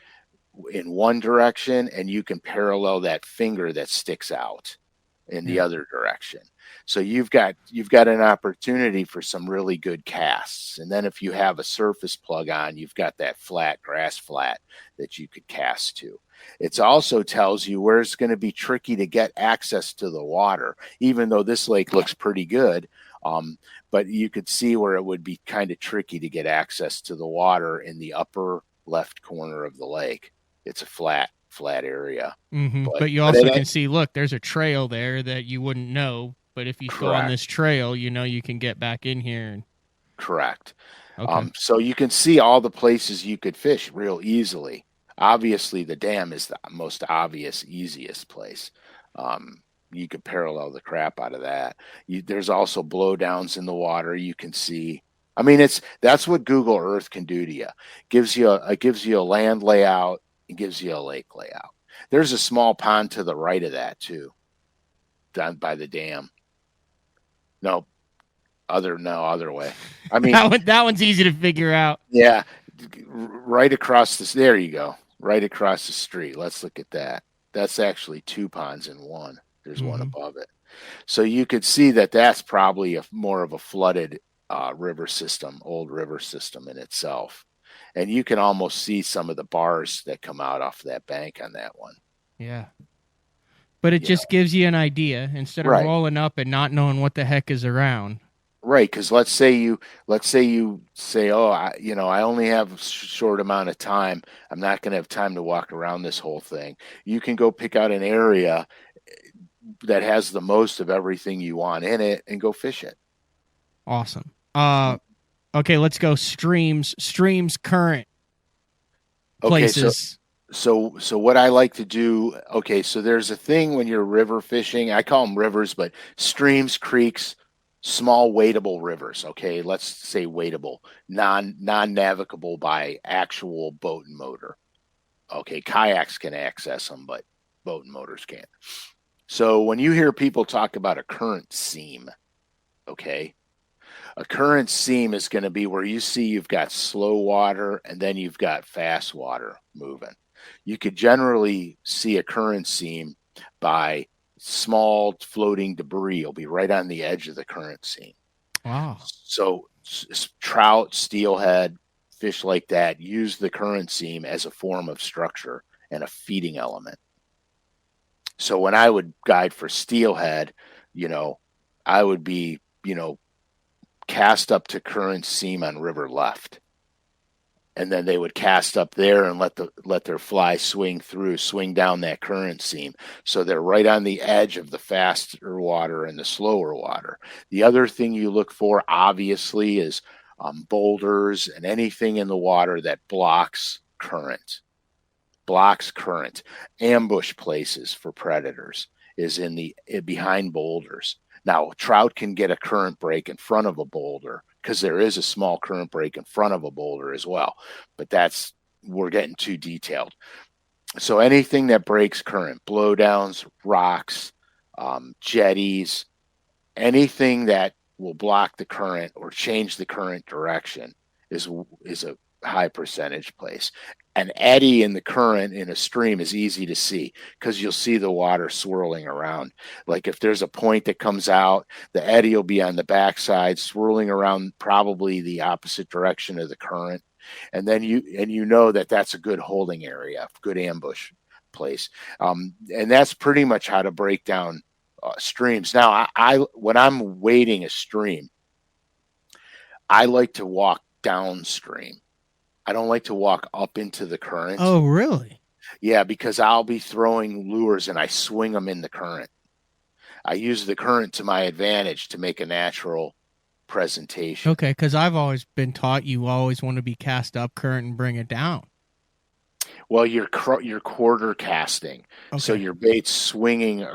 in one direction and you can parallel that finger that sticks out in the other direction. So you've got an opportunity for some really good casts. And then if you have a surface plug on, you've got that flat grass flat that you could cast to. It also tells you where it's going to be tricky to get access to the water, even though this lake looks pretty good. But you could see where it would be kind of tricky to get access to the water in the upper left corner of the lake. It's a flat area. Mm-hmm. But you also can see, look, there's a trail there that you wouldn't know. But if you go on this trail, you know you can get back in here. Correct. Okay. So you can see all the places you could fish real easily. Obviously, the dam is the most obvious, easiest place. You could parallel the crap out of that. There's also blowdowns in the water you can see. I mean, that's what Google Earth can do to you. It gives you a land layout. It gives you a lake layout. There's a small pond to the right of that too, down by the dam. No, other way. I mean, that one's easy to figure out. Yeah, right across this. There you go. Right across the street. Let's look at that. That's actually two ponds in one. There's one above it. So you could see that that's probably more of a flooded river system, old river system in itself. And you can almost see some of the bars that come out off that bank on that one. Yeah. But it just gives you an idea instead of rolling up and not knowing what the heck is around. Right, because let's say you say, oh, I only have a short amount of time. I'm not going to have time to walk around this whole thing. You can go pick out an area that has the most of everything you want in it and go fish it. Awesome. Okay, let's go streams, current places. So what I like to do, so there's a thing when you're river fishing. I call them rivers, but streams, creeks, small wadable rivers. Okay, let's say wadable, non-navigable by actual boat and motor. Okay, kayaks can access them, but boat and motors can't. So when you hear people talk about a current seam, okay, a current seam is going to be where you see you've got slow water and then you've got fast water moving. You could generally see a current seam by small floating debris will be right on the edge of the current seam. Wow. So trout, steelhead, fish like that use the current seam as a form of structure and a feeding element. So when I would guide for steelhead, I would be, cast up to current seam on river left. And then they would cast up there and let their fly swing down that current seam. So they're right on the edge of the faster water and the slower water. The other thing you look for, obviously, is boulders and anything in the water that blocks current. Ambush places for predators is behind boulders. Now, trout can get a current break in front of a boulder because there is a small current break in front of a boulder as well. But we're getting too detailed. So anything that breaks current, blowdowns, rocks, jetties, anything that will block the current or change the current direction is a high percentage place. An eddy in the current in a stream is easy to see because you'll see the water swirling around. Like if there's a point that comes out, the eddy will be on the backside, swirling around probably the opposite direction of the current. And then you know that's a good holding area, good ambush place. And that's pretty much how to break down streams. Now, when I'm wading a stream, I like to walk downstream. I don't like to walk up into the current. Oh, really? Yeah, because I'll be throwing lures and I swing them in the current. I use the current to my advantage to make a natural presentation. Okay, because I've always been taught you always want to be cast up current and bring it down. Well, you're quarter casting, okay. So your bait's swinging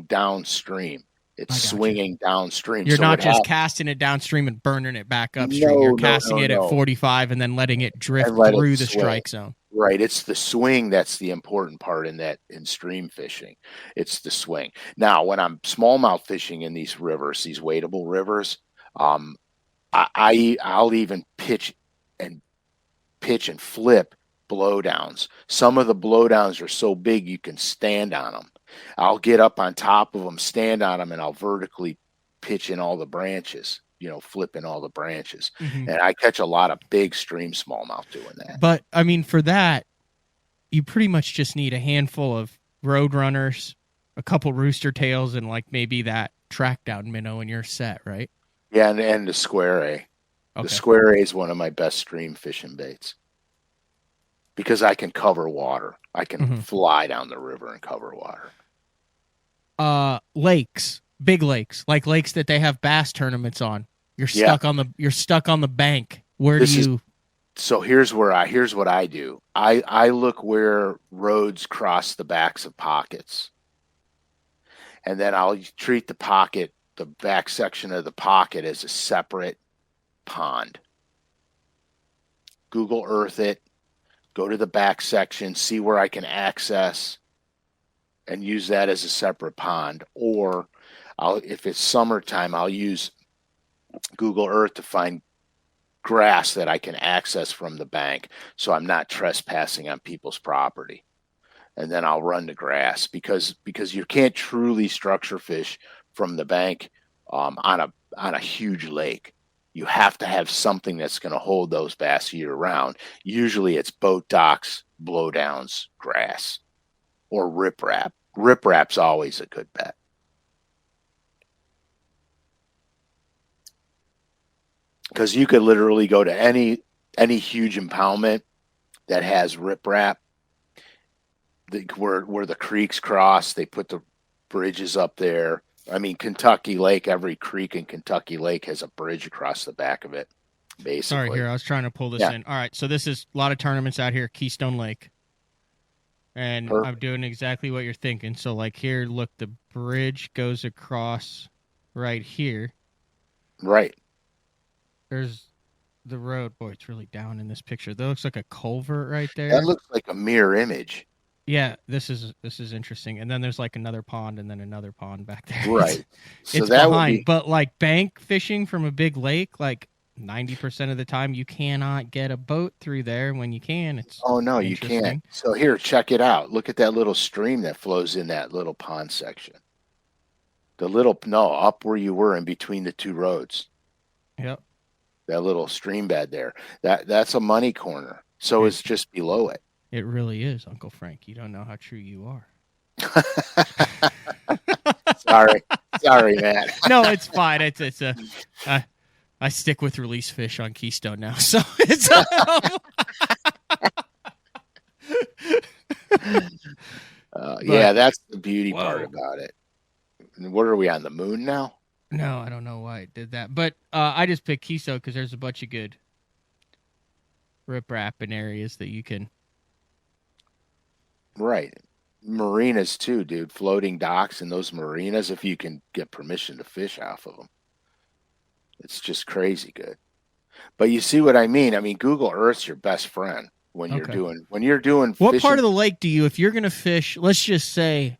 downstream. It's swinging downstream. You're not just casting it downstream and burning it back upstream. You're casting it at 45 and then letting it drift through the strike zone. Right. It's the swing that's the important part in stream fishing. It's the swing. Now, when I'm smallmouth fishing in these rivers, these wadable rivers, I'll even pitch and flip blowdowns. Some of the blowdowns are so big you can stand on them. I'll get up on top of them, stand on them, and I'll vertically pitch in all the branches, flipping all the branches. Mm-hmm. And I catch a lot of big stream smallmouth doing that. But, I mean, for that, you pretty much just need a handful of road runners, a couple rooster tails, and like maybe that track down minnow and you're set, right? Yeah, and the square A. Okay. The square A is one of my best stream fishing baits because I can cover water. I can fly down the river and cover water. Lakes, big lakes, like lakes that they have bass tournaments on. You're stuck on the bank. So here's what I do. I look where roads cross the backs of pockets. And then I'll treat the back section of the pocket as a separate pond. Google Earth it, go to the back section, see where I can access and use that as a separate pond. Or if it's summertime, I'll use Google Earth to find grass that I can access from the bank so I'm not trespassing on people's property. And then I'll run the grass because you can't truly structure fish from the bank on a huge lake. You have to have something that's going to hold those bass year round. Usually it's boat docks, blowdowns, grass, or riprap. Riprap's always a good bet. Because you could literally go to any huge impoundment that has riprap, where the creeks cross. They put the bridges up there. I mean, Kentucky Lake, every creek in Kentucky Lake has a bridge across the back of it, basically. Sorry, here, I was trying to pull this in. All right, so this is a lot of tournaments out here, Keystone Lake. And perfect. I'm doing exactly what you're thinking. So, like here, look, the bridge goes across right here. Right. There's the road. Boy, it's really down in this picture. That looks like a culvert right there. That looks like a mirror image. Yeah, this is interesting. And then there's like another pond and then another pond back there. Right. So it's that behind. But like bank fishing from a big lake, like 90% of the time you cannot get a boat through there. When you can, it's Oh no, you can't. interesting. So here, check it out. Look at that little stream that flows in that little pond section. Up where you were in between the two roads. Yep. That little stream bed there. That's a money corner. So it's just below it. It really is, Uncle Frank. You don't know how true you are. Sorry, man. No, it's fine. It's a. I stick with release fish on Keystone now, so it's. Yeah, that's the beauty part about it. What are we on the moon now? No, I don't know why it did that, but I just picked Keystone because there's a bunch of good rip-rapping areas that you can. Right. Marinas too, dude. Floating docks and those marinas, if you can get permission to fish off of them. It's just crazy good. But you see what I mean? I mean, Google Earth's your best friend when you're doing What fishing. part of the lake do you, if you're going to fish, let's just say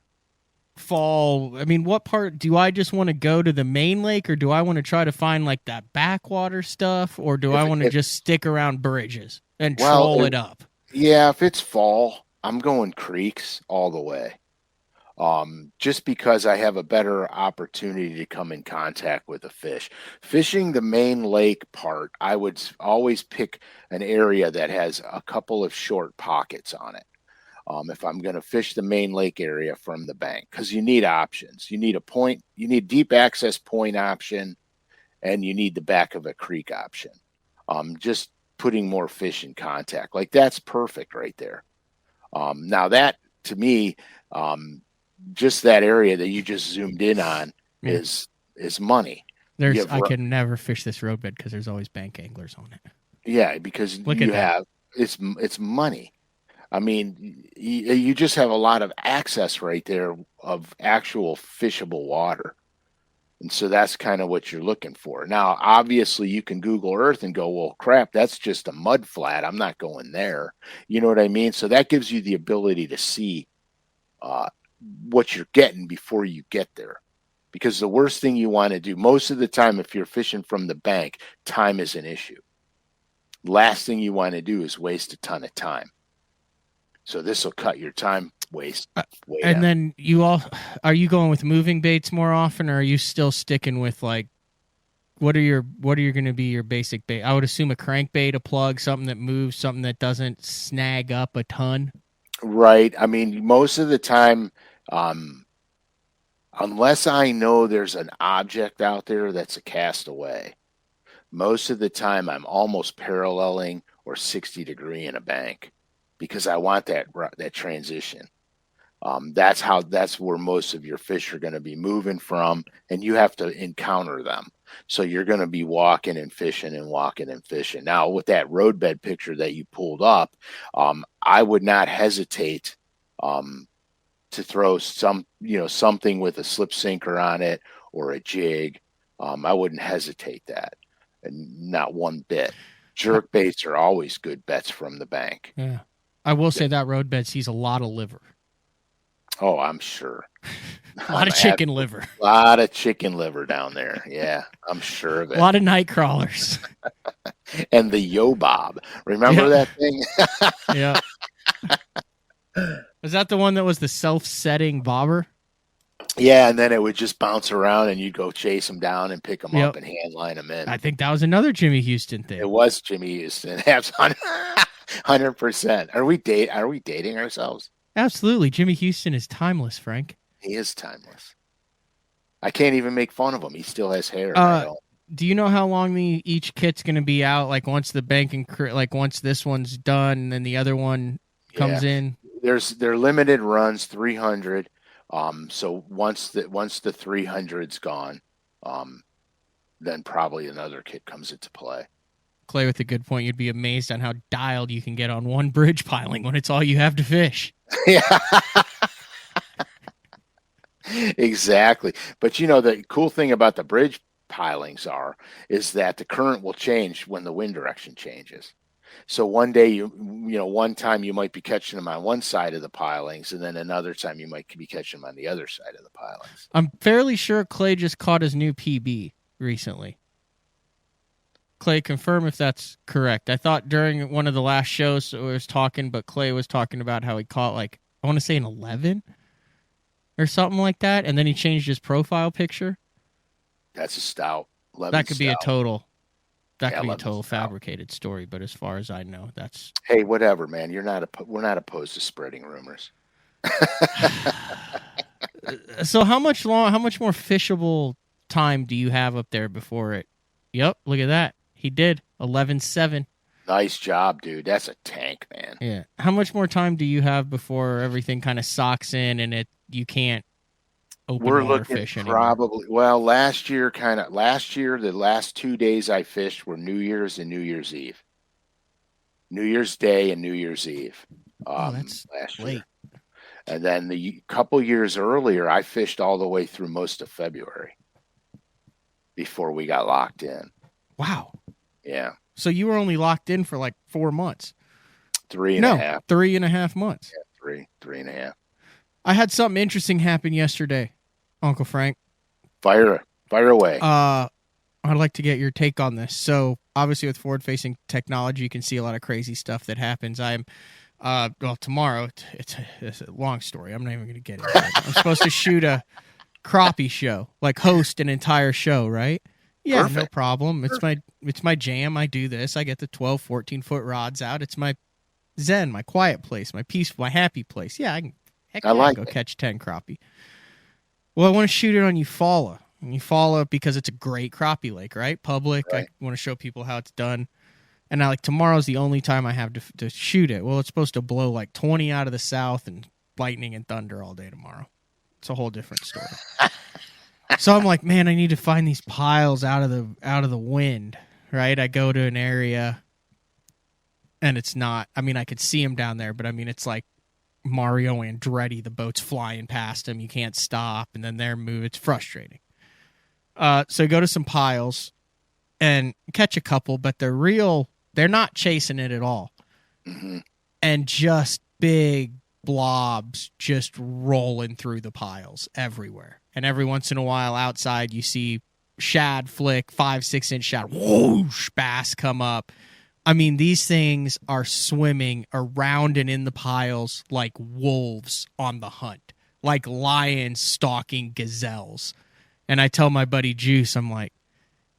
fall, I mean, what part, do I just want to go to the main lake, or do I want to try to find like that backwater stuff, or do I want to just stick around bridges and troll it up? Yeah, if it's fall, I'm going creeks all the way. Just because I have a better opportunity to come in contact with a fish. Fishing the main lake part, I would always pick an area that has a couple of short pockets on it. If I'm going to fish the main lake area from the bank, because you need options. You need a point, you need deep access point option, and you need the back of a creek option. Just putting more fish in contact. Like that's perfect right there. Now that to me, just that area that you just zoomed in on is money. I can never fish this roadbed because there's always bank anglers on it. Yeah, because it's money. I mean, you just have a lot of access right there of actual fishable water. And so that's kind of what you're looking for. Now, obviously, you can Google Earth and go, well, crap, that's just a mud flat. I'm not going there. You know what I mean? So that gives you the ability to see what you're getting before you get there. Because the worst thing you want to do, most of the time, if you're fishing from the bank, time is an issue. Last thing you want to do is waste a ton of time. So this will cut your time waste. And then are you going with moving baits more often, or are you still sticking with like, what are going to be your basic bait? I would assume a crankbait, a plug, something that moves, something that doesn't snag up a ton. Right. I mean, most of the time, unless I know there's an object out there that's a castaway, most of the time I'm almost paralleling or 60 degree in a bank because I want that transition. That's where most of your fish are going to be moving from, and you have to encounter them. So you're going to be walking and fishing and walking and fishing. Now, with that roadbed picture that you pulled up, I would not hesitate to throw something with a slip sinker on it or a jig. I wouldn't hesitate that, and not one bit. Jerk baits are always good bets from the bank. Yeah, I will say that roadbed sees a lot of liver. Oh, I'm sure. A lot of chicken liver. A lot of chicken liver down there. Yeah, I'm sure of it. A lot of night crawlers. And the Yo Bob. Remember that thing? Yeah. Was that the one that was the self-setting bobber? Yeah, and then it would just bounce around and you'd go chase them down and pick them up and hand line them in. I think that was another Jimmy Houston thing. It was Jimmy Houston. That's 100%. Are we dating ourselves? Absolutely. Jimmy Houston is timeless, Frank. He is timeless. I can't even make fun of him. He still has hair. Do you know how long each kit's going to be out? Like once the banking, like once this one's done, and then the other one comes in. They're limited runs, 300. So once the 300's gone, then probably another kit comes into play. Clay with a good point. You'd be amazed on how dialed you can get on one bridge piling when it's all you have to fish. Yeah. Exactly. But the cool thing about the bridge pilings is that the current will change when the wind direction changes. So one day one time you might be catching them on one side of the pilings, and then another time you might be catching them on the other side of the pilings. I'm fairly sure Clay just caught his new PB recently. Clay, confirm if that's correct. I thought during one of the last shows it was talking, but Clay was talking about how he caught like I want to say an 11 or something like that, and then he changed his profile picture. That's a stout. 11 That could be a stout. total. That Yeah, could be a 11 total stout. fabricated story, but as far as I know, that's Hey, whatever, man. We're not opposed to spreading rumors. so. How much more fishable time do you have up there before it? Yep, look at that. He did 11.7. Nice job, dude. That's a tank, man. Yeah. How much more time do you have before everything kind of socks in and you can't open We're water looking fish anymore? probably last year, the last 2 days I fished were New Year's and New Year's Eve. New Year's Day and New Year's Eve. That's last late. year. And then the couple years earlier, I fished all the way through most of February before we got locked in. Wow. Yeah. So you were only locked in for like 4 months. 3.5. 3.5 months. Yeah, 3.5. I had something interesting happen yesterday, Uncle Frank. Fire away. I'd like to get your take on this. So obviously with forward-facing technology, you can see a lot of crazy stuff that happens. Tomorrow, it's a long story. I'm not even going to get into it. I'm supposed to shoot a crappie show, like host an entire show, right? Yeah, Perfect. no problem. It's my jam. I do this. I get the 12, 14-foot rods out. It's my zen, my quiet place, my peaceful, my happy place. Yeah, I can go catch 10 crappie. Well, I want to shoot it on Eufaula. And Eufaula because it's a great crappie lake, right? Public. Right. I want to show people how it's done. And tomorrow's the only time I have to shoot it. Well, it's supposed to blow like 20 out of the south and lightning and thunder all day tomorrow. It's a whole different story. So I'm like, man, I need to find these piles out of the wind, right? I go to an area and it's not, I mean, I could see them down there, but I mean, it's like Mario Andretti, the boat's flying past them. You can't stop. And then they're moving. It's frustrating. So I go to some piles and catch a couple, but they're not chasing it at all. Mm-hmm. And just big blobs just rolling through the piles everywhere. And every once in a while outside you see shad flick, 5-6 inch shad, whoosh, bass come up. I mean, these things are swimming around and in the piles like wolves on the hunt, like lions stalking gazelles. And I tell my buddy Juice, I'm like,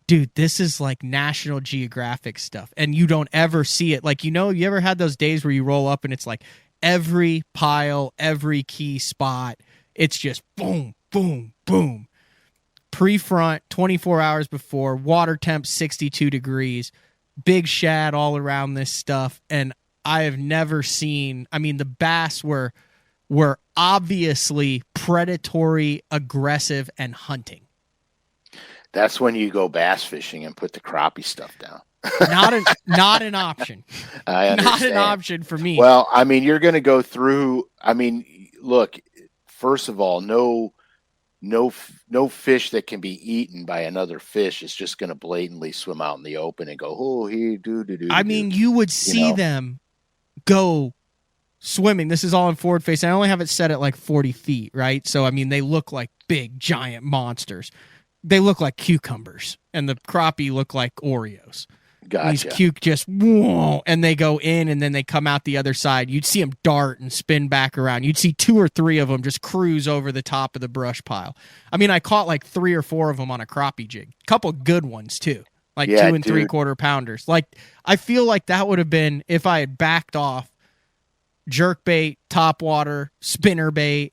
dude, this is like National Geographic stuff. And you don't ever see it. Like, you ever had those days where you roll up and it's like every pile, every key spot, it's just boom, boom, boom. Pre-front, 24 hours before, water temp 62 degrees, big shad all around this stuff. And I have never seen, I mean, the bass were obviously predatory, aggressive, and hunting. That's when you go bass fishing and put the crappie stuff down. Not an option. I understand. Not an option for me. Well, I mean, you're going to go through. I mean, look. First of all, no fish that can be eaten by another fish is just going to blatantly swim out in the open and go, oh, he do. I mean, you would see them go swimming. This is all in forward face. I only have it set at like 40 feet, right? So I mean, they look like big, giant monsters. They look like cucumbers, and the crappie look like Oreos. Gotcha. These cuke just whoa, and they go in, and then they come out the other side. You'd see them dart and spin back around. You'd see 2 or 3 of them just cruise over the top of the brush pile. I mean, I caught like 3 or 4 of them on a crappie jig. A couple good ones too, like 2 3/4 pounders. Like I feel like that would have been if I had backed off jerk bait, top water, spinner bait,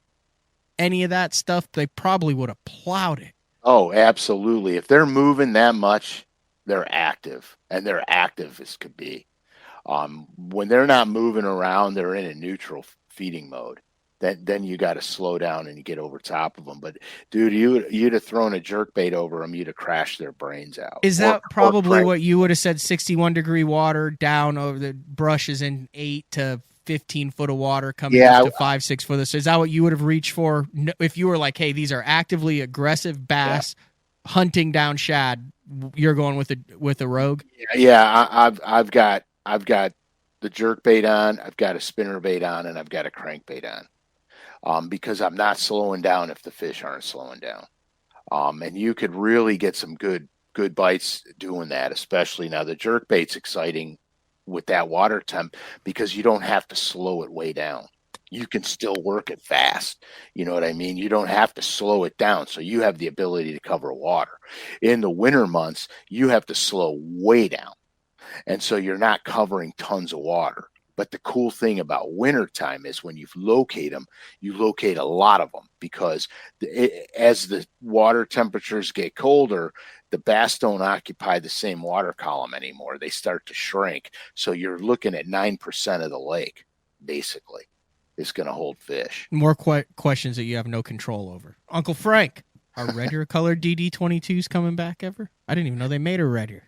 any of that stuff. They probably would have plowed it. Oh, absolutely. If they're moving that much, they're active, and they're active as could be. When they're not moving around, they're in a neutral feeding mode. Then you got to slow down and you get over top of them. But dude, you'd have thrown a jerk bait over them, you'd have crashed their brains out. Is that probably what you would have said? 61-degree water down over the brushes in 8 to 15 foot of water coming up to 5-6 foot. So is that what you would have reached for if you were like, hey, these are actively aggressive bass hunting down shad? You're going with a rogue. Yeah, I've got the jerk bait on, I've got a spinner bait on, and I've got a crank bait on, because I'm not slowing down if the fish aren't slowing down. And you could really get some good good bites doing that, especially now. The jerk bait's exciting with that water temp because you don't have to slow it way down. You can still work it fast. You know what I mean? You don't have to slow it down. So you have the ability to cover water. In the winter months, you have to slow way down. And so you're not covering tons of water. But the cool thing about wintertime is when you locate them, you locate a lot of them because as the water temperatures get colder, the bass don't occupy the same water column anymore. They start to shrink. So you're looking at 9% of the lake, basically, is going to hold fish. More questions that you have no control over. Uncle Frank, are redder colored DD22s coming back ever? I didn't even know they made a redder.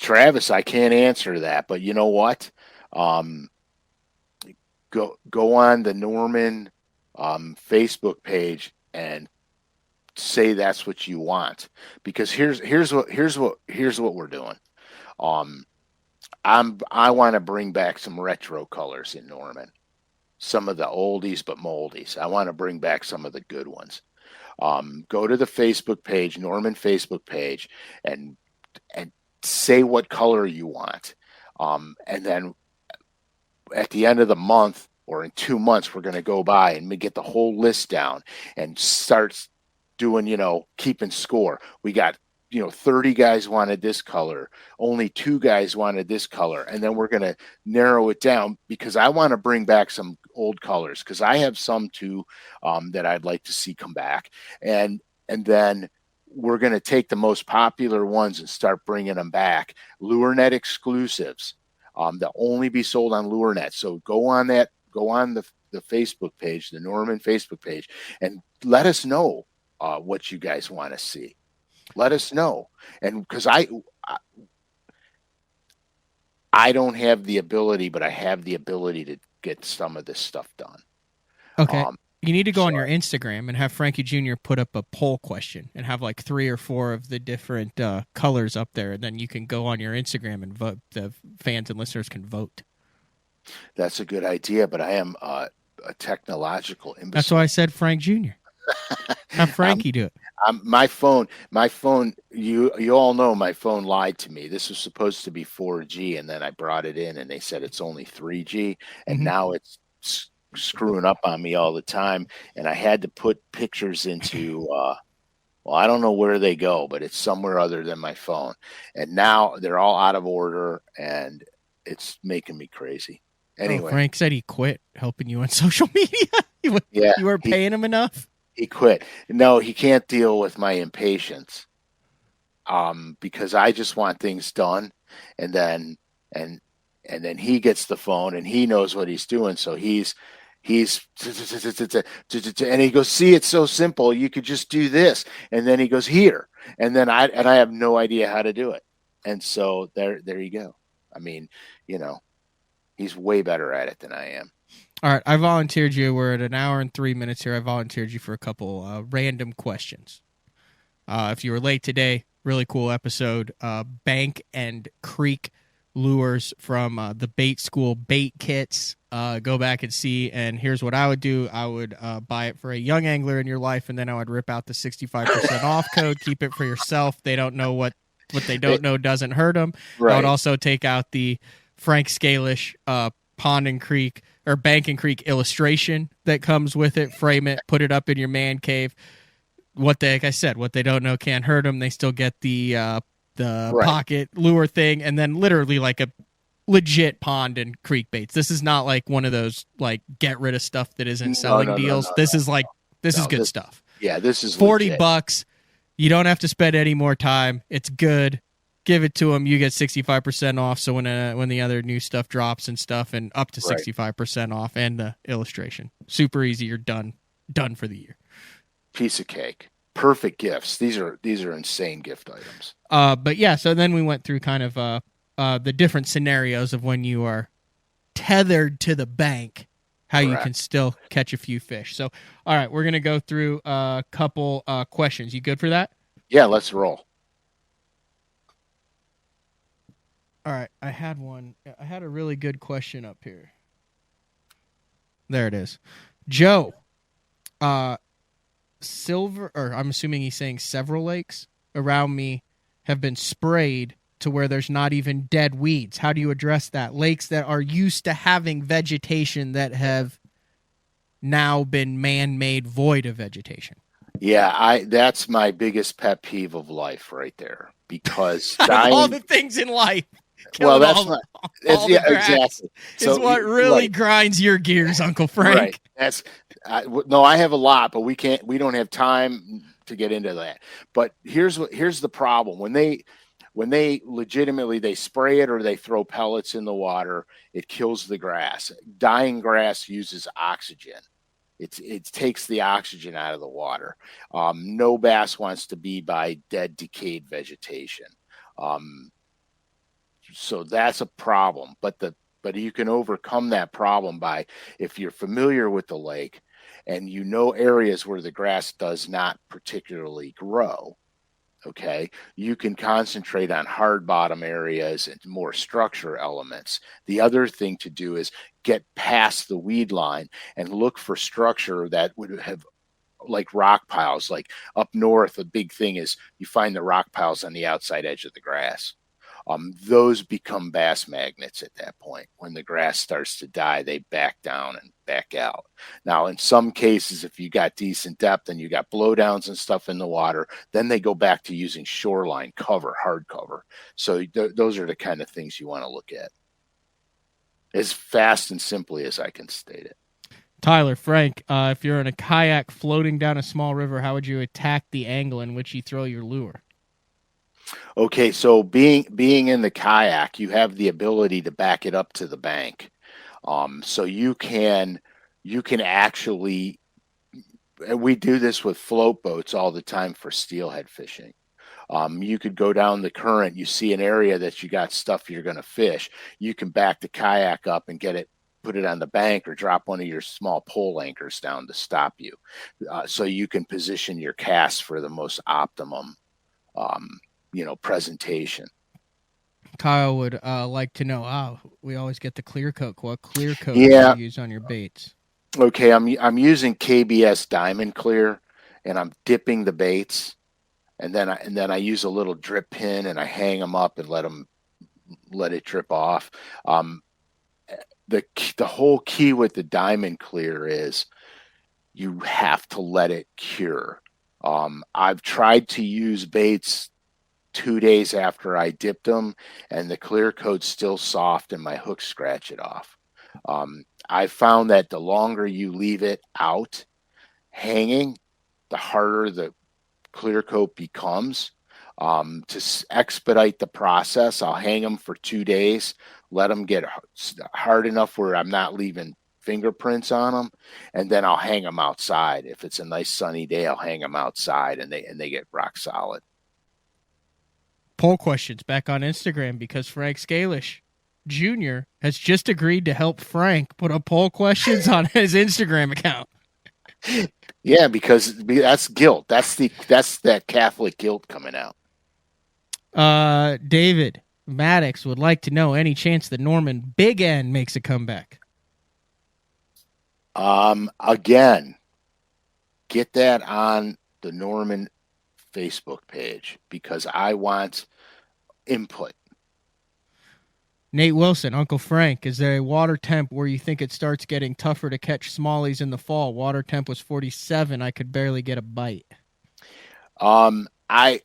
Travis, I can't answer that, but you know what? Go on the Norman Facebook page and say that's what you want, because here's what we're doing. I want to bring back some retro colors in Norman, some of the oldies but moldies. I want to bring back some of the good ones. Go to the Facebook page, Norman Facebook page, and say what color you want. And then at the end of the month or in 2 months, we're going to go by and get the whole list down and start doing, keeping score. We got, 30 guys wanted this color. Only 2 guys wanted this color. And then we're going to narrow it down because I want to bring back some old colors because I have some too that I'd like to see come back. And then we're going to take the most popular ones and start bringing them back. LureNet exclusives. They'll only be sold on LureNet. So go on the Facebook page, the Norman Facebook page, and let us know what you guys want to see. Let us know. And because I don't have the ability, but I have the ability to get some of this stuff done. Okay. You need to go on your Instagram and have Frankie Jr. put up a poll question and have like 3 or 4 of the different colors up there. And then you can go on your Instagram and vote. The fans and listeners can vote. That's a good idea, but I am a technological imbecile. That's why I said Frank Jr. Have Frankie do it. My phone, you all know my phone lied to me. This was supposed to be 4G, and then I brought it in, and they said it's only 3G, and now it's screwing up on me all the time, and I had to put pictures into I don't know where they go, but it's somewhere other than my phone, and now they're all out of order, and it's making me crazy. Anyway, Frank said he quit helping you on social media. You weren't paying him enough. He quit. No, he can't deal with my impatience because I just want things done, and then he gets the phone and he knows what he's doing, so he's and he goes, see, it's so simple. You could just do this. And then he goes here. And then I have no idea how to do it. And so there you go. I mean, he's way better at it than I am. All right. I volunteered you. We're at an hour and 3 minutes here. I volunteered you for a couple random questions. If you were late today, really cool episode. Bank and Creek lures from the bait school bait kits. Go back and see. And here's what I would do. I would buy it for a young angler in your life, and then I would rip out the 65% off code. Keep it for yourself. They don't know what they don't know doesn't hurt them. Right. I would also take out the Frank Scalish Pond and Creek or Bank and Creek illustration that comes with it. Frame it, put it up in your man cave. Like I said, what they don't know can't hurt them. They still get the pocket lure thing, and then literally like a legit pond and creek baits. This is not like one of those like get rid of stuff that isn't selling deals. This is good stuff. Yeah, this is $40. You don't have to spend any more time. It's good. Give it to them. You get 65% off. So when the other new stuff drops and stuff, and up to 65% off, and the illustration, super easy. You're done for the year. Piece of cake. Perfect gifts. These are insane gift items. But yeah, so then we went through kind of the different scenarios of when you are tethered to the bank, how you can still catch a few fish. So, all right, we're going to go through a couple questions. You good for that? Yeah, let's roll. All right, I had a really good question up here. There it is. Joe, I'm assuming he's saying several lakes. around me have been sprayed to where there's not even dead weeds. How do you address that? Lakes that are used to having vegetation that have now been man-made void of vegetation. Yeah, that's my biggest pet peeve of life right there, because Out of dying, all the things in life, well, killing that's all, not, all yeah, the grass exactly. is So what really right, grinds your gears, Uncle Frank. right. No, I have a lot, but we don't have time to get into that. But here's the problem. When they legitimately they spray it or they throw pellets in the water, it kills the grass. Dying grass uses oxygen. It takes the oxygen out of the water. No bass wants to be by dead, decayed vegetation. So that's a problem. But you can overcome that problem by, if you're familiar with the lake and you know areas where the grass does not particularly grow. Okay, you can concentrate on hard bottom areas and more structure elements. The other thing to do is get past the weed line and look for structure that would have, like rock piles. Like up north, a big thing is you find the rock piles on the outside edge of the grass. Those become bass magnets at that point. When the grass starts to die, they back down and back out. Now, in some cases, if you got decent depth and you got blowdowns and stuff in the water, then they go back to using shoreline cover, hard cover. So those are the kind of things you want to look at, as fast and simply as I can state it. Tyler, Frank, if you're in a kayak floating down a small river, how would you attack the angle in which you throw your lure? Okay, so being in the kayak, you have the ability to back it up to the bank. So you can actually, and we do this with float boats all the time for steelhead fishing. You could go down the current, you see an area that you got stuff you're going to fish. You can back the kayak up and put it on the bank, or drop one of your small pole anchors down to stop you. So you can position your cast for the most optimum presentation. Kyle would like to know. We always get the clear coat. What clear coat do you use on your baits? Okay, I'm using KBS Diamond Clear, and I'm dipping the baits, and then I use a little drip pin and I hang them up and let it drip off. The whole key with the Diamond Clear is you have to let it cure. I've tried to use baits 2 days after I dipped them, and the clear coat's still soft and my hooks scratch it off. I found that the longer you leave it out hanging, the harder the clear coat becomes. To expedite the process, I'll hang them for 2 days, let them get hard enough where I'm not leaving fingerprints on them, and then I'll hang them outside. If it's a nice sunny day, I'll hang them outside, and they get rock solid. Poll questions back on Instagram, because Frank Scalish Jr. has just agreed to help Frank put up poll questions on his Instagram account. Yeah, because that's guilt. That's that Catholic guilt coming out. David Maddox would like to know, any chance that Norman Big N makes a comeback? Again, get that on the Norman Facebook page, because I want input. Nate Wilson, Uncle Frank, is there a water temp where you think it starts getting tougher to catch smallies in the fall? Water temp was 47. I could barely get a bite. I've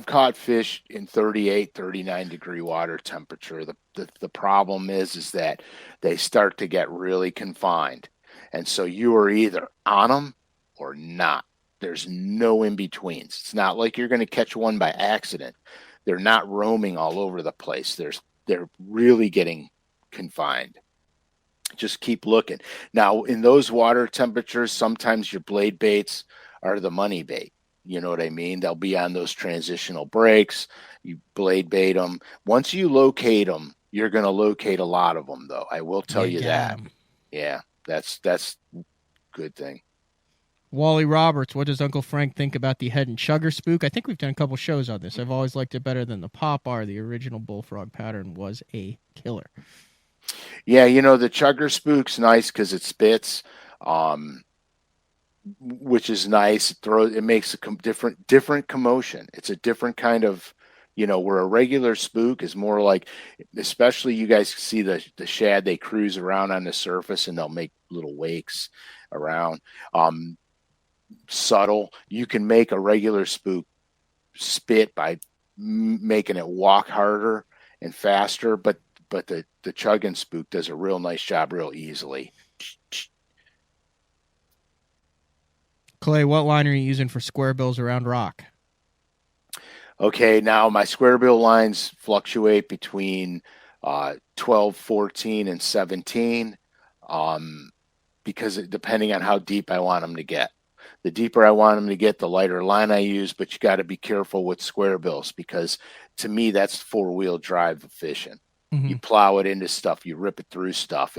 caught fish in 38, 39 degree water temperature. The problem is that they start to get really confined. And so you are either on them or not. There's no in betweens. It's not like you're going to catch one by accident. They're not roaming all over the place. They're really getting confined. Just keep looking. Now, in those water temperatures, sometimes your blade baits are the money bait. You know what I mean? They'll be on those transitional breaks. You blade bait them. Once you locate them, you're going to locate a lot of them, though. I will tell you that. Yeah, that's a good thing. Wally Roberts, what does Uncle Frank think about the head and chugger spook? I think we've done a couple shows on this. I've always liked it better than the pop bar. The original bullfrog pattern was a killer. Yeah, the chugger spook's nice because it spits. which is nice. It makes a different commotion. It's a different kind of, where a regular spook is more like, especially you guys see the shad, they cruise around on the surface and they'll make little wakes around. Subtle. You can make a regular spook spit by making it walk harder and faster, but the chugging spook does a real nice job real easily. Clay, what line are you using for square bills around rock? Okay, now my square bill lines fluctuate between 12, 14, and 17, because depending on how deep I want them to get. The deeper I want them to get, the lighter line I use, but you got to be careful with square bills because to me, that's four-wheel drive fishing. Mm-hmm. You plow it into stuff, you rip it through stuff.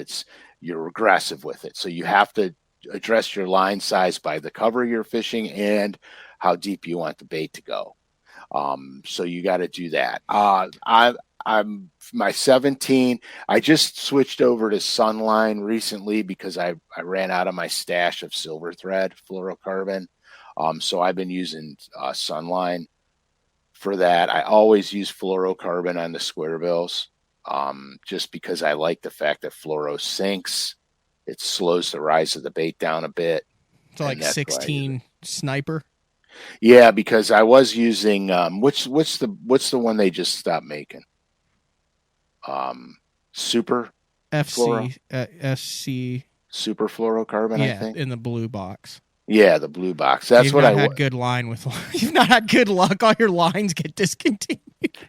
You're aggressive with it. So you have to address your line size by the cover you're fishing and how deep you want the bait to go. So you got to do that. I'm my 17. I just switched over to Sunline recently because I ran out of my stash of silver thread fluorocarbon. So I've been using Sunline for that. I always use fluorocarbon on the square bills, just because I like the fact that fluoro sinks. It slows the rise of the bait down a bit. So like 16 sniper. Yeah, because I was using what's the one they just stopped making? Super FC SC super fluorocarbon. Yeah, I think in the blue box. Yeah, the blue box. That's You've what not I had good line with. You've not had good luck. All your lines get discontinued.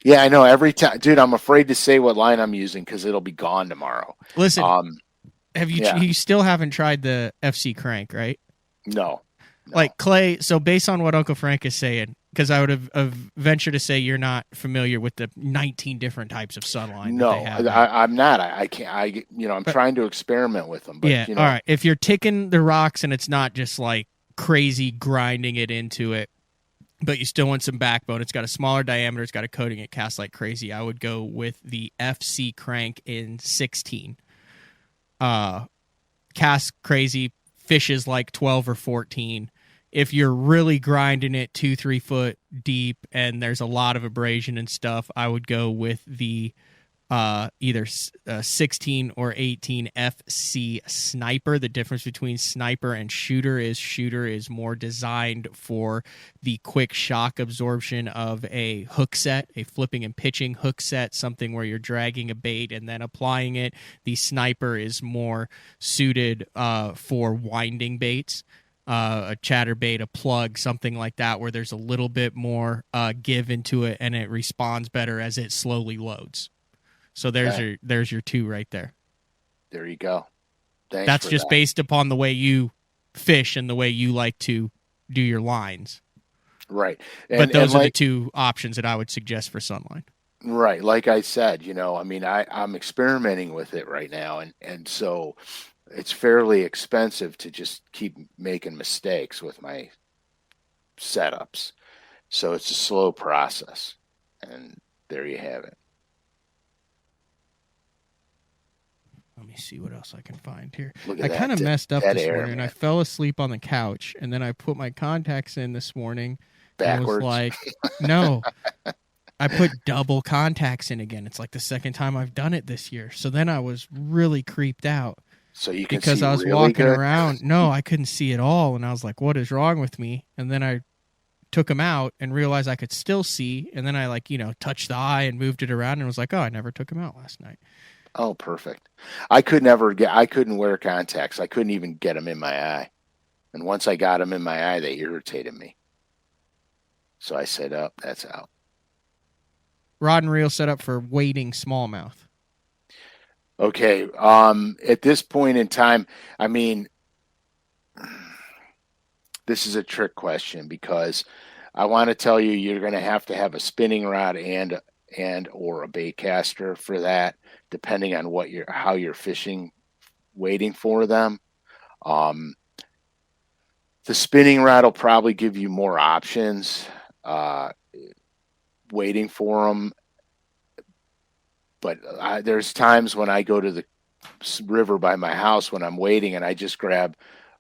Yeah, I know. Every time, dude, I'm afraid to say what line I'm using because it'll be gone tomorrow. Listen, have you? You still haven't tried the FC crank, right? No. Like Clay. So based on what Uncle Frank is saying, because I would have ventured to say you're not familiar with the 19 different types of sunline. No, that they have I'm not. I can't. I'm trying to experiment with them. But, yeah. All right. If you're taking the rocks and it's not just like crazy grinding it into it, but you still want some backbone, it's got a smaller diameter, it's got a coating, it casts like crazy, I would go with the FC crank in 16. Casts crazy, fishes like 12 or 14. If you're really grinding it 2-3 foot deep and there's a lot of abrasion and stuff, I would go with the either 16 or 18 FC sniper. The difference between sniper and shooter is more designed for the quick shock absorption of a hook set, a flipping and pitching hook set, something where you're dragging a bait and then applying it. The sniper is more suited for winding baits. A chatterbait, a plug, something like that, where there's a little bit more give into it and it responds better as it slowly loads. So there's your two right there. There you go. Thanks. That's just based upon the way you fish and the way you like to do your lines. Right. But those are the two options that I would suggest for sunline. Right. Like I said, I'm experimenting with it right now. And so it's fairly expensive to just keep making mistakes with my setups. So it's a slow process. And there you have it. Let me see what else I can find here. I kind of messed up this morning. I fell asleep on the couch, and then I put my contacts in this morning. Backwards? And was like, no. I put double contacts in again. It's like the second time I've done it this year. So then I was really creeped out. So you can because see I was really walking good? around. No, I couldn't see at all, and I was like, "What is wrong with me?" And then I took them out and realized I could still see. And then I touched the eye and moved it around, and was like, "Oh, I never took them out last night." Oh, perfect. I couldn't wear contacts. I couldn't even get them in my eye. And once I got them in my eye, they irritated me. So I said, "Oh, that's out." Rod and reel set up for wading smallmouth. Okay. At this point in time, this is a trick question because I want to tell you you're going to have a spinning rod and or a bait caster for that, depending on how you're fishing, waiting for them. The spinning rod will probably give you more options, waiting for them. But there's times when I go to the river by my house when I'm waiting and I just grab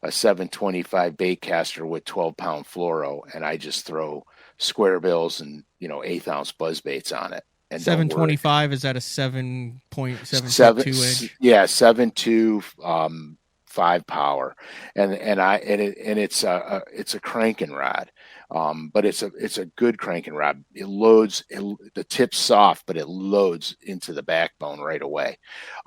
a 725 bait caster with 12-pound fluoro, and I just throw square bills and 1/8 ounce buzz baits on it. And 725, is that a 7.7 inch? Yeah, 7.2 5 power, and it's a cranking rod, but it's a good cranking rod. It loads. The tip's soft, but it loads into the backbone right away,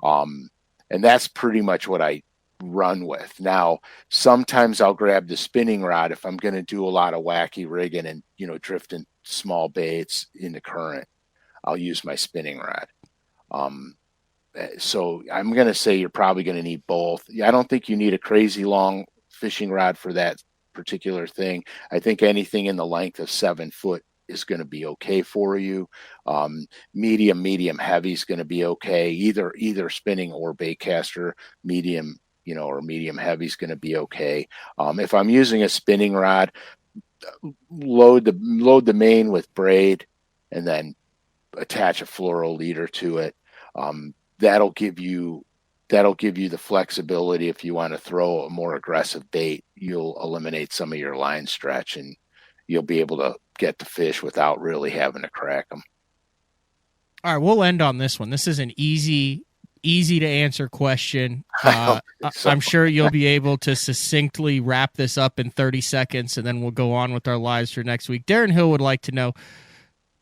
and that's pretty much what I run with. Now, sometimes I'll grab the spinning rod if I'm going to do a lot of wacky rigging and drifting small baits in the current. I'll use my spinning rod. So I'm going to say you're probably going to need both. I don't think you need a crazy long fishing rod for that particular thing. I think anything in the length of 7 foot is going to be okay for you. Medium heavy is going to be okay. Either spinning or bait caster, medium, or medium heavy is going to be okay. If I'm using a spinning rod, load the main with braid and then attach a fluoro leader to it. That'll give you the flexibility. If you want to throw a more aggressive bait, you'll eliminate some of your line stretch and you'll be able to get the fish without really having to crack them. All right, we'll end on this one. This is an easy to answer question. I'm sure you'll be able to succinctly wrap this up in 30 seconds, and then we'll go on with our lives for next week. Darren Hill would like to know,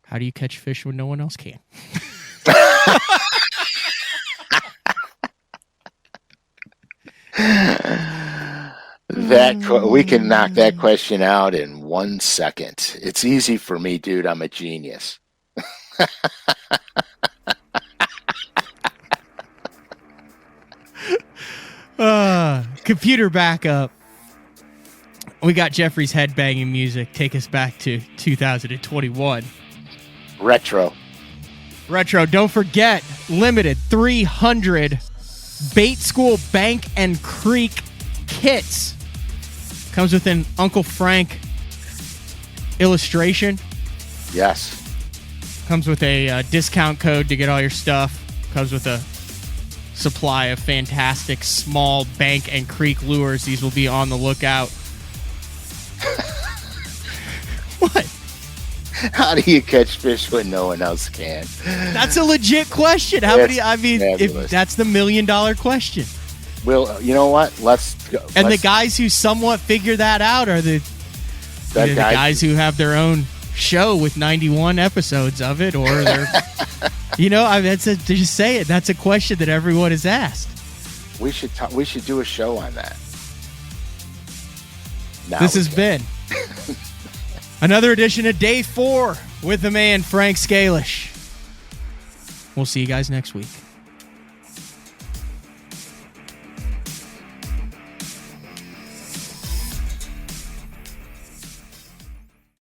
how do you catch fish when no one else can? We can knock that question out in 1 second. It's easy for me, dude. I'm a genius. Computer backup. We got Jeffrey's headbanging music. Take us back to 2021. Retro. Don't forget, limited 300 Bait School Bank and Creek kits. Comes with an Uncle Frank illustration. Yes. Comes with a discount code to get all your stuff. Comes with a supply of fantastic small bank and creek lures. These will be on the lookout. What? How do you catch fish when no one else can? That's a legit question. If that's the $1 million question. Well, you know what? Let's go. And the guys who somewhat figure that out are the guys who have their own show with 91 episodes of it, or they're, just say it. That's a question that everyone is asked. We should do a show on that. This has been another edition of Day 4 with the man Frank SCALISH. We'll see you guys next week.